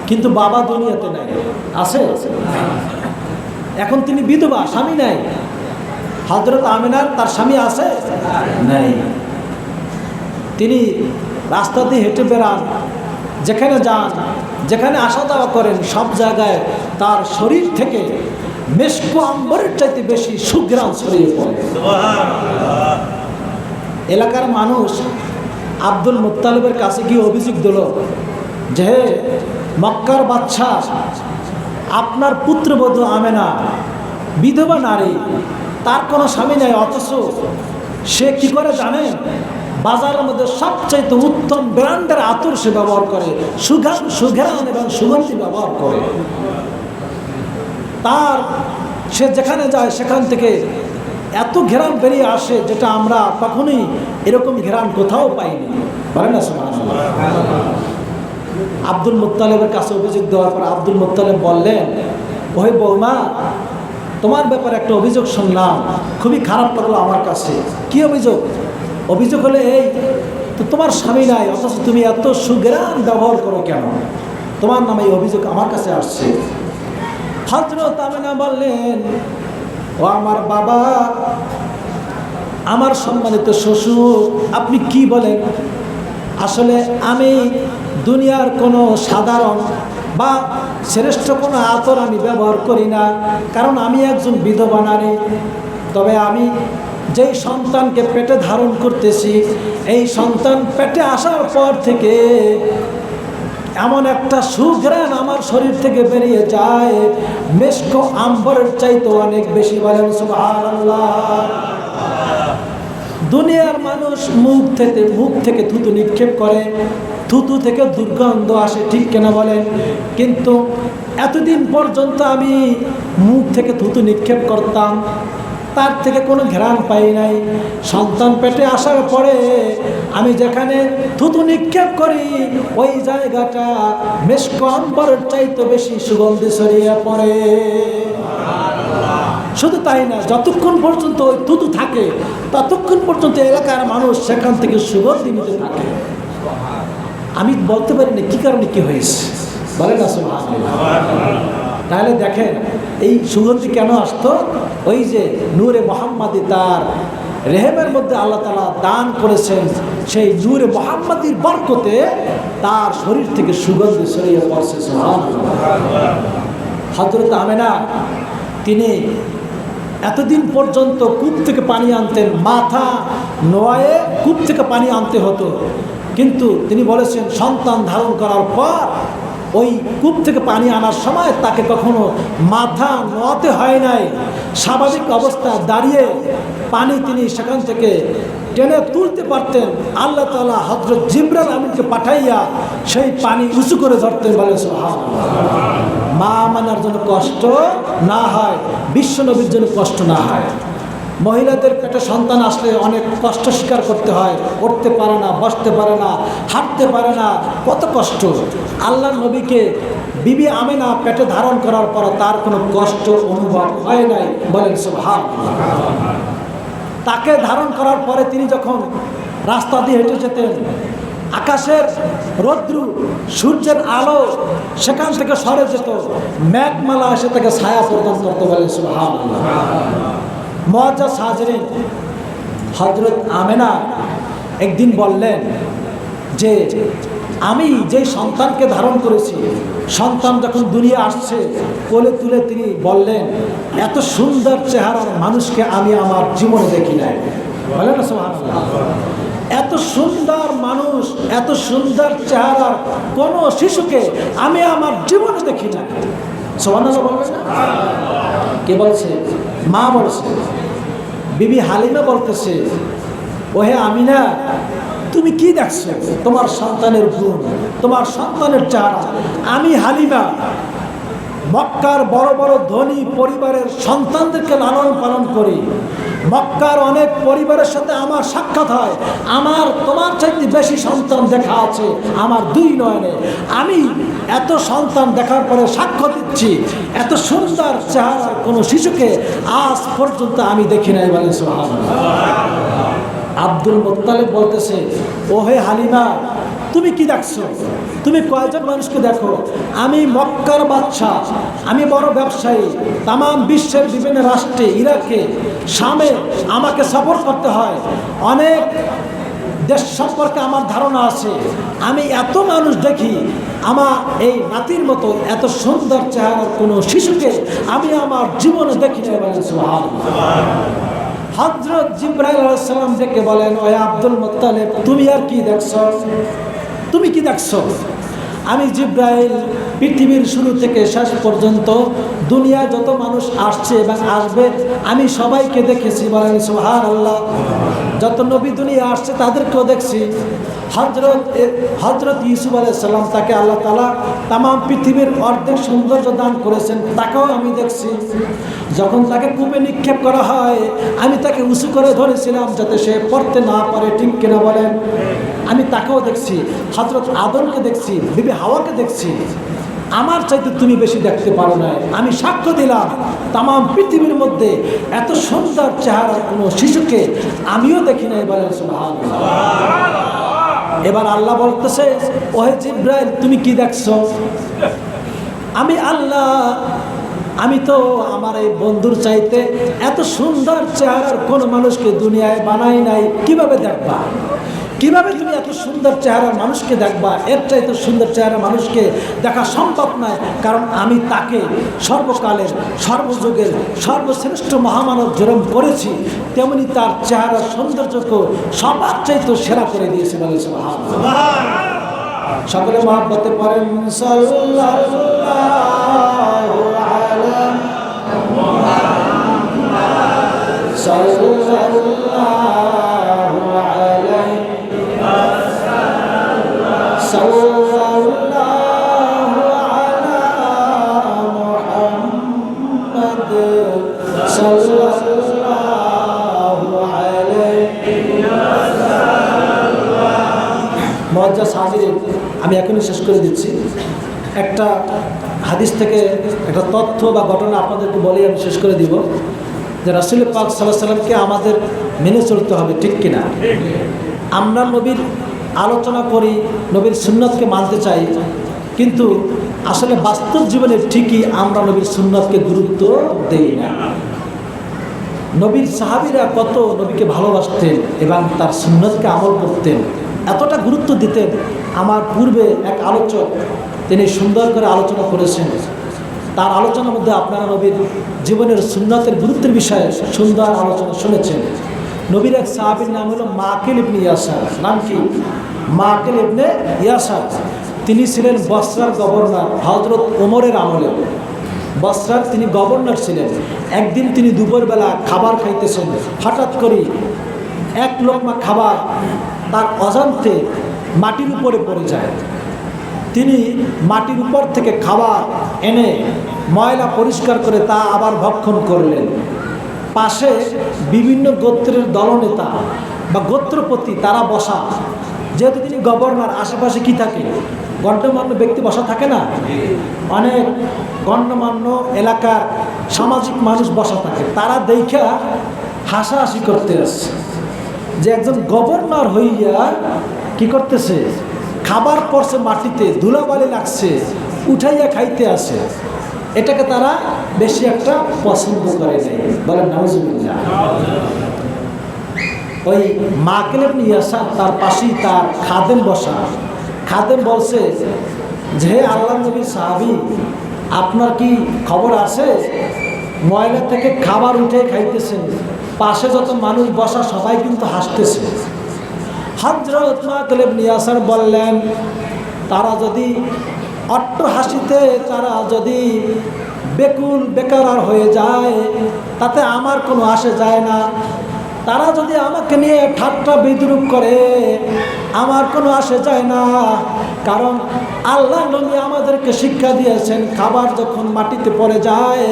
কিন্তু বাবা দুনিয়াতে নাই, আছে? এখন তিনি বিধবা, স্বামী নাই। হযরত আমেনার তার স্বামী আছে? নাই। তিনি রাস্তা দিয়ে হেঁটে বেড়ান, যেখানে যান, যেখানে আসা যাওয়া করেন, সব জায়গায় তার শরীর থেকে মেশক আম্বরের চাইতে বেশি সুঘ্রাণ ছড়িয়ে পড়ে। এলাকার মানুষ আব্দুল মুত্তালিবের কাছে গিয়ে অভিযোগ দিল যে মক্কার বাদশা, আপনার পুত্রবধূ আমেনা বিধবা নারী, তার কোনো স্বামী নেই, অথচ সে কি করে জানেন? বাজারের মধ্যে সবচাইতে উত্তম ব্র্যান্ডের আতর সে ব্যবহার করে, সুঘ্রাণ এবং সুগন্ধি ব্যবহার করে। তার সে যেখানে যায় সেখান থেকে এত ঘেরান বেরিয়ে আসে, যেটা আমরা কখনোই এরকম ঘেরান কোথাও পাইনি, বলেন না সুবহানাল্লাহ। আব্দুল মুত্তালিবের কাছে অভিযোগ দেওয়ার পর আব্দুল মুত্তালিব বললেন, ওহে বৌমা, তোমার ব্যাপারে একটা অভিযোগ শুনলাম, খুবই খারাপ লাগলো আমার কাছে। কি অভিযোগ? অভিযোগ হলে এই, তো তোমার স্বামী নাই, অথচ তুমি এত সুঘ্রাণ ব্যবহার করো কেন? তোমার নামে এই অভিযোগ আমার কাছে আসছে। হযরত আমেনা বললেন, ও আমার বাবা, আমার সম্মানিত শ্বশুর, আপনি কি বলেন? আসলে আমি দুনিয়ার কোনো সাধারণ বা শ্রেষ্ঠ কোনো আতর আমি ব্যবহার করি না, কারণ আমি একজন বিধবা নারী। তবে আমি যেই সন্তানকে পেটে ধারণ করতেছি, এই সন্তান পেটে আসার পর থেকে এমন একটা সুঘ্রাণ আমার শরীর থেকে বেরিয়ে যায়, মেশক আম্বরের চাইতে অনেক বেশি, বলেন সুবহানাল্লাহ। দুনিয়ার মানুষ মুখ থেকে থুতু নিক্ষেপ করে, থুতু থেকে দুর্গন্ধ আসে, ঠিক কেনা বলেন? কিন্তু এতদিন পর্যন্ত আমি মুখ থেকে থুতু নিক্ষেপ করতাম, তার থেকে কোনো ঘ্রাণ পাই নাই। সন্তান পেটে আসার পরে আমি যেখানে থুতু নিক্ষেপ করি, ওই জায়গাটা মেশক আম্বরের চাইতে বেশি সুগন্ধি ছড়িয়ে পড়ে। শুধু তাই না, যতক্ষণ পর্যন্ত ওই থুতু থাকে ততক্ষণ পর্যন্ত এলাকার মানুষ সেখান থেকে সুগন্ধি নিতে থাকে। আমি বলতে পারি না কি কারণে কি হয়েছে, বলে না সুবহানাল্লাহ। তাহলে দেখেন এই সুগন্ধি কেন আসতো? ওই যে নূরে মুহাম্মাদি, তার রেহেমের মধ্যে আল্লাহ তাআলা দান করেছেন, সেই নূরে মুহাম্মাদির বরকতে তার শরীর থেকে সুগন্ধি ছড়িয়ে পড়ছে। সুবহানাল্লাহ। হযরত আমেনা তিনি এতদিন পর্যন্ত কূপ থেকে পানি আনতেন, মাথা নোয়ায়ে কূপ থেকে পানি আনতে হতো, কিন্তু তিনি বলেছেন সন্তান ধারণ করার পর ওই কূপ থেকে পানি আনার সময় তাকে কখনো মাথা নোয়াতে হয় নাই। স্বাভাবিক অবস্থায় দাঁড়িয়ে পানি তিনি সেখান থেকে টেনে তুলতে পারতেন। আল্লাহ তাআলা হযরত জিবরাইল আমিনকে পাঠাইয়া সেই পানি উঁচু করে ধরতেন, বলে সুবহানাল্লাহ। মা মানার জন্য কষ্ট না হয়, বিশ্ব নবীর জন্য কষ্ট না হয়। মহিলাদের পেটে সন্তান আসলে অনেক কষ্ট স্বীকার করতে হয়, উঠতে পারে না, বসতে পারে না, হাঁটতে পারে না, কত কষ্ট। আল্লাহর নবীকে বিবি আমেনা পেটে ধারণ করার পর তার কোনো কষ্ট অনুভব হয় নাই, বলেন সুবহানাল্লাহ। তাকে ধারণ করার পরে তিনি যখন রাস্তা দিয়ে হেঁটে যেতেন, আকাশের রৌদ্র, সূর্যের আলো সেখান থেকে সরে যেত, মেঘমালা এসে তাকে ছায়া প্রদান করতে, বলেন সুবহানাল্লাহ। মুআজ্জাজ হাজরিন, হযরত আমেনা একদিন বললেন যে আমি যেই সন্তানকে ধারণ করেছি, সন্তান যখন দুনিয়া আসছে কোলে তুলে তিনি বললেন, এত সুন্দর চেহারার মানুষকে আমি আমার জীবনে দেখি নাই, বলেন না সুবহানাল্লাহ। এত সুন্দর মানুষ, এত সুন্দর চেহারার কোন শিশুকে আমি আমার জীবনে দেখি নাই, সুবহানাল্লাহ বলবেন না? কে বলছে? মা বলছে। বিবি হালিমা বলতেছে, ওহে আমিনা, তুমি কি দেখছো? তোমার সন্তানের গুণ, তোমার সন্তানের চেহারা। আমি হালিমা মক্কার বড় বড় ধনী পরিবারের সন্তানদেরকে লালন পালন করি, মক্কার অনেক পরিবারের সাথে আমার সাক্ষাৎ হয়, আমার তোমার চাইতে বেশি সন্তান দেখা আছে আমার দুই নয়নে। আমি এত সন্তান দেখার পরে সাক্ষ্য দিচ্ছি, এত সুন্দর চেহারার কোনো শিশুকে আজ পর্যন্ত আমি দেখি নাই। বলে সুবহানাল্লাহ। আব্দুল মুত্তালিব বলতেছে, ওহে হালিমা, তুমি কি দেখছো? তুমি কয়জন মানুষকে দেখো? আমি মক্কার বাদশা, আমি বড় ব্যবসায়ী, তাম বিশ্বের বিভিন্ন রাষ্ট্রে, ইরাকে, শামে আমাকে সফর করতে হয়, অনেক দেশ সম্পর্কে আমার ধারণা আছে। আমি এত মানুষ দেখি, আমার এই নাতির মতো এত সুন্দর চেহারার কোনো শিশুকে আমি আমার জীবনে দেখি না। বলেন সুবহানাল্লাহ। হযরত জিবরাইল আলাইহিস সালাম ডেকে বলেন, ওহে আব্দুল মুত্তালিব, তুমি আর কি দেখছো? তুমি কি দেখছো? আমি জিবরাইল পৃথিবীর শুরু থেকে শেষ পর্যন্ত দুনিয়ায় যত মানুষ আসছে এবং আসবে আমি সবাইকে দেখেছি। বলেন সুবহানাল্লাহ। যত নবী দুনিয়া আসছে তাদেরকেও দেখছি। হযরত ইউসুফ আলাইহিস সালাম, তাকে আল্লাহ তাআলা তাম পৃথিবীর অর্ধেক সৌন্দর্য দান করেছেন, তাকেও আমি দেখছি। যখন তাকে কূপে নিক্ষেপ করা হয় আমি তাকে উঁচু করে ধরেছিলাম যাতে সে পড়তে না পারে, ঠিক কিনা বলেন? আমি তাকেও দেখছি। হযরত আদমকে দেখছি, বিবি হাওয়াকে দেখছি। আমার চাইতে তুমি বেশি দেখতে পারো না। আমি সাক্ষ্য দিলাম তাম পৃথিবীর মধ্যে এত সুন্দর চেহারার কোনো শিশুকে আমিও দেখি নাই। বলেন সুবহানাল্লাহ। এবার আল্লাহ বলতেছে, ওহে জিবরাইল, তুমি কি দেখছো? আমি আল্লাহ, আমি তো আমার এই বন্ধুর চাইতে এত সুন্দর চেহারার কোনো মানুষকে দুনিয়ায় বানাই নাই। কিভাবে দেখবা? কিভাবে তুমি এত সুন্দর চেহারার মানুষকে দেখবা? এর চাইতে সুন্দর চেহারার মানুষকে দেখা সম্ভব নয়, কারণ আমি তাকে সর্বকালের, সর্বযুগের সর্বশ্রেষ্ঠ মহামানব যেরকম করেছি, তেমনি তার চেহারার সৌন্দর্যকে সবার চাইতে সেরা করে দিয়েছে। বলে সুবহানাল্লাহ। সকলে মহব্বতে পড়েন সাল্লাল্লাহু আলাইহি সাল্লাল্লাহু আলাইহি সাল্লাল্লাহু আলা মুহাম্মাদ সাল্লাল্লাহু আলাইহি ওয়াসাল্লাম। মুআজ্জাজ হাজিরিন, আমি এখনই শেষ করে দিচ্ছি। একটা হাদিস থেকে একটা তথ্য বা ঘটনা আপনাদেরকে বলেই আমি শেষ করে দিব, যে রাসূল পাক সাল্লাল্লাহু আলাইহি সাল্লামকে আমাদের মেনে চলতে হবে, ঠিক কিনা? আমরা নবীর আলোচনা করি, নবীর সুন্নতকে মানতে চাই, কিন্তু আসলে বাস্তব জীবনে ঠিকই আমরা নবীর সুন্নতকে গুরুত্ব দেই না। নবীর সাহাবীরা কত নবীকে ভালোবাসতেন এবং তার সুন্নতকে আমল করতেন, এতটা গুরুত্ব দিতেন। আমার পূর্বে এক আলোচক তিনি সুন্দর করে আলোচনা করেছেন, তার আলোচনার মধ্যে আপনারা নবীর জীবনের সুন্নতের গুরুত্বের বিষয়ে সুন্দর আলোচনা শুনেছেন। নবীর এক সাহাবীর নাম হলো মাকিল ইবনে ইয়াসার। নাম কি? মাকিল ইবনে ইয়াসার। তিনি ছিলেন বসরার গভর্নর হযরত ওমরের আমলে। বসরার তিনি গভর্নর ছিলেন। একদিন তিনি দুপুরবেলা খাবার খাইতেছেন, হঠাৎ করে এক লোকমা খাবার তার অজান্তে মাটির উপরে পড়ে যায়। তিনি মাটির উপর থেকে খাবার এনে ময়লা পরিষ্কার করে তা আবার ভক্ষণ করলেন। পাশে বিভিন্ন গোত্রের দলনেতা বা গোত্রপতি তারা বসা, যেহেতু তিনি গভর্নর, আশেপাশে কি থাকে? গণ্যমান্য ব্যক্তি বসা থাকে না? অনেক গণ্যমান্য এলাকার সামাজিক মানুষ বসা থাকে। তারা দেখা হাসাহাসি করতে আসছে যে একজন গভর্নর হইয়া কি করতেছে, খাবার পড়ছে মাটিতে, ধুলাবালি লাগছে, উঠাইয়া খাইতে আসে। এটাকে তারা বেশি একটা পছন্দ করে নাই। বলেন নাউজুবিল্লাহ। ওই মাকিল ইবনে ইয়াসার তার পাশেই তার খাদেম বসা। খাদেম বলছে যে, আল্লাহ নবীর সাহাবী, আপনার কি খবর আছে? ময়লা থেকে খাবার উঠে খাইতেছেন, পাশে যত মানুষ বসা সবাই কিন্তু হাসতেছে। হযরত মাকিল ইবনে ইয়াসার বললেন, তারা যদি অট্ট হাসিতে তারা যদি বেকুল বেকার হয়ে যায় তাতে আমার কোনো আসে যায় না। তারা যদি আমাকে নিয়ে ঠাট্টা বিদ্রুপ করে আমার কোনো আসে যায় না, কারণ আল্লাহ নবী আমাদেরকে শিক্ষা দিয়েছেন খাবার যখন মাটিতে পড়ে যায়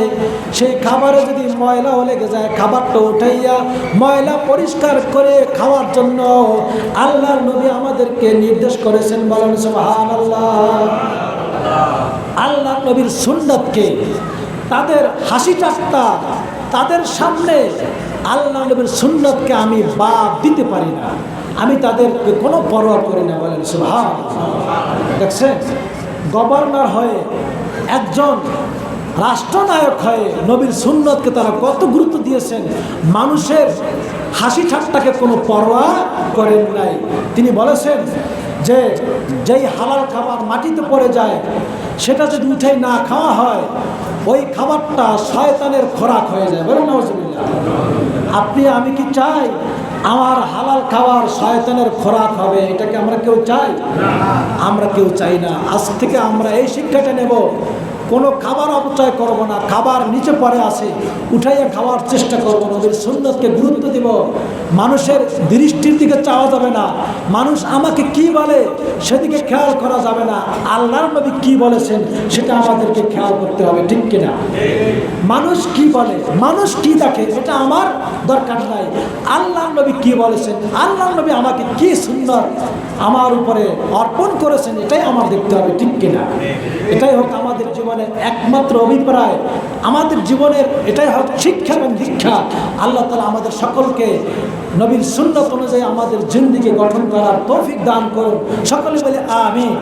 সেই খাবারে যদি ময়লাও লেগে যায় খাবারটা উঠাইয়া ময়লা পরিষ্কার করে খাওয়ার জন্য আল্লাহ নবী আমাদেরকে নির্দেশ করেছেন। বলেন সুবহানাল্লাহ। আল্লাহ নবীর সুন্নাতকে, তাদের হাসি ঠাট্টা, তাদের সামনে আল্লাহ নবীর সুন্নাতকে আমি বাদ দিতে পারি না, আমি তাদেরকে কোনো পরোয়া করি না। বলেন সুবহানাল্লাহ। দেখছেন, গভর্নর হয়ে, একজন রাষ্ট্রনায়ক হয়ে নবীর সুন্নতকে তারা কত গুরুত্ব দিয়েছেন, মানুষের হাসি ঠাট্টাকে কোনো পরোয়া করেন নাই। তিনি বলেছেন যে যেই হালাল খাবার মাটিতে পড়ে যায় সেটা যদি উঠেই না খাওয়া হয় ওই খাবারটা শয়তানের খোরাক হয়ে যায়। বলেন নাউজুবিল্লাহ। আপনি আমি কি চাই আমার হালাল খাবার শয়তানের খোরাক হবে? এটাকে আমরা কেউ চাই? আমরা কেউ চাই না। আজ থেকে আমরা এই শিক্ষাটা নেব, কোনো খাবার অপচয় করব না, খাবার নিচে পড়ে আসে উঠাইয়া খাওয়ার চেষ্টা করব, নবীর সুন্নতকে গুরুত্ব দিব, মানুষের দৃষ্টির দিকে চাওয়া যাবে না, মানুষ আমাকে কি বলে সেদিকে খেয়াল করা যাবে না, আল্লাহর নবী কি বলেছেন সেটা আমাদেরকে খেয়াল করতে হবে, ঠিক কিনা? মানুষ কি বলে, মানুষ কি দেখে এটা আমার দরকার নাই, আল্লাহর নবী কি বলেছেন, আল্লাহর নবী আমাকে কি সুন্নত আমার উপরে অর্পণ করেছেন এটাই আমার দেখতে হবে, ঠিক কিনা? এটাই হোক আমাদের জীবনের একমাত্র অভিপ্রায়, আমাদের জীবনের এটাই হোক শিক্ষা এবং দীক্ষা। আল্লাহ তাআলা আমাদের সকলকে নবীর সুন্নাত অনুযায়ী আমাদের জিন্দেগি গঠন করার তৌফিক দান করুন। সকলে বলে আমিন।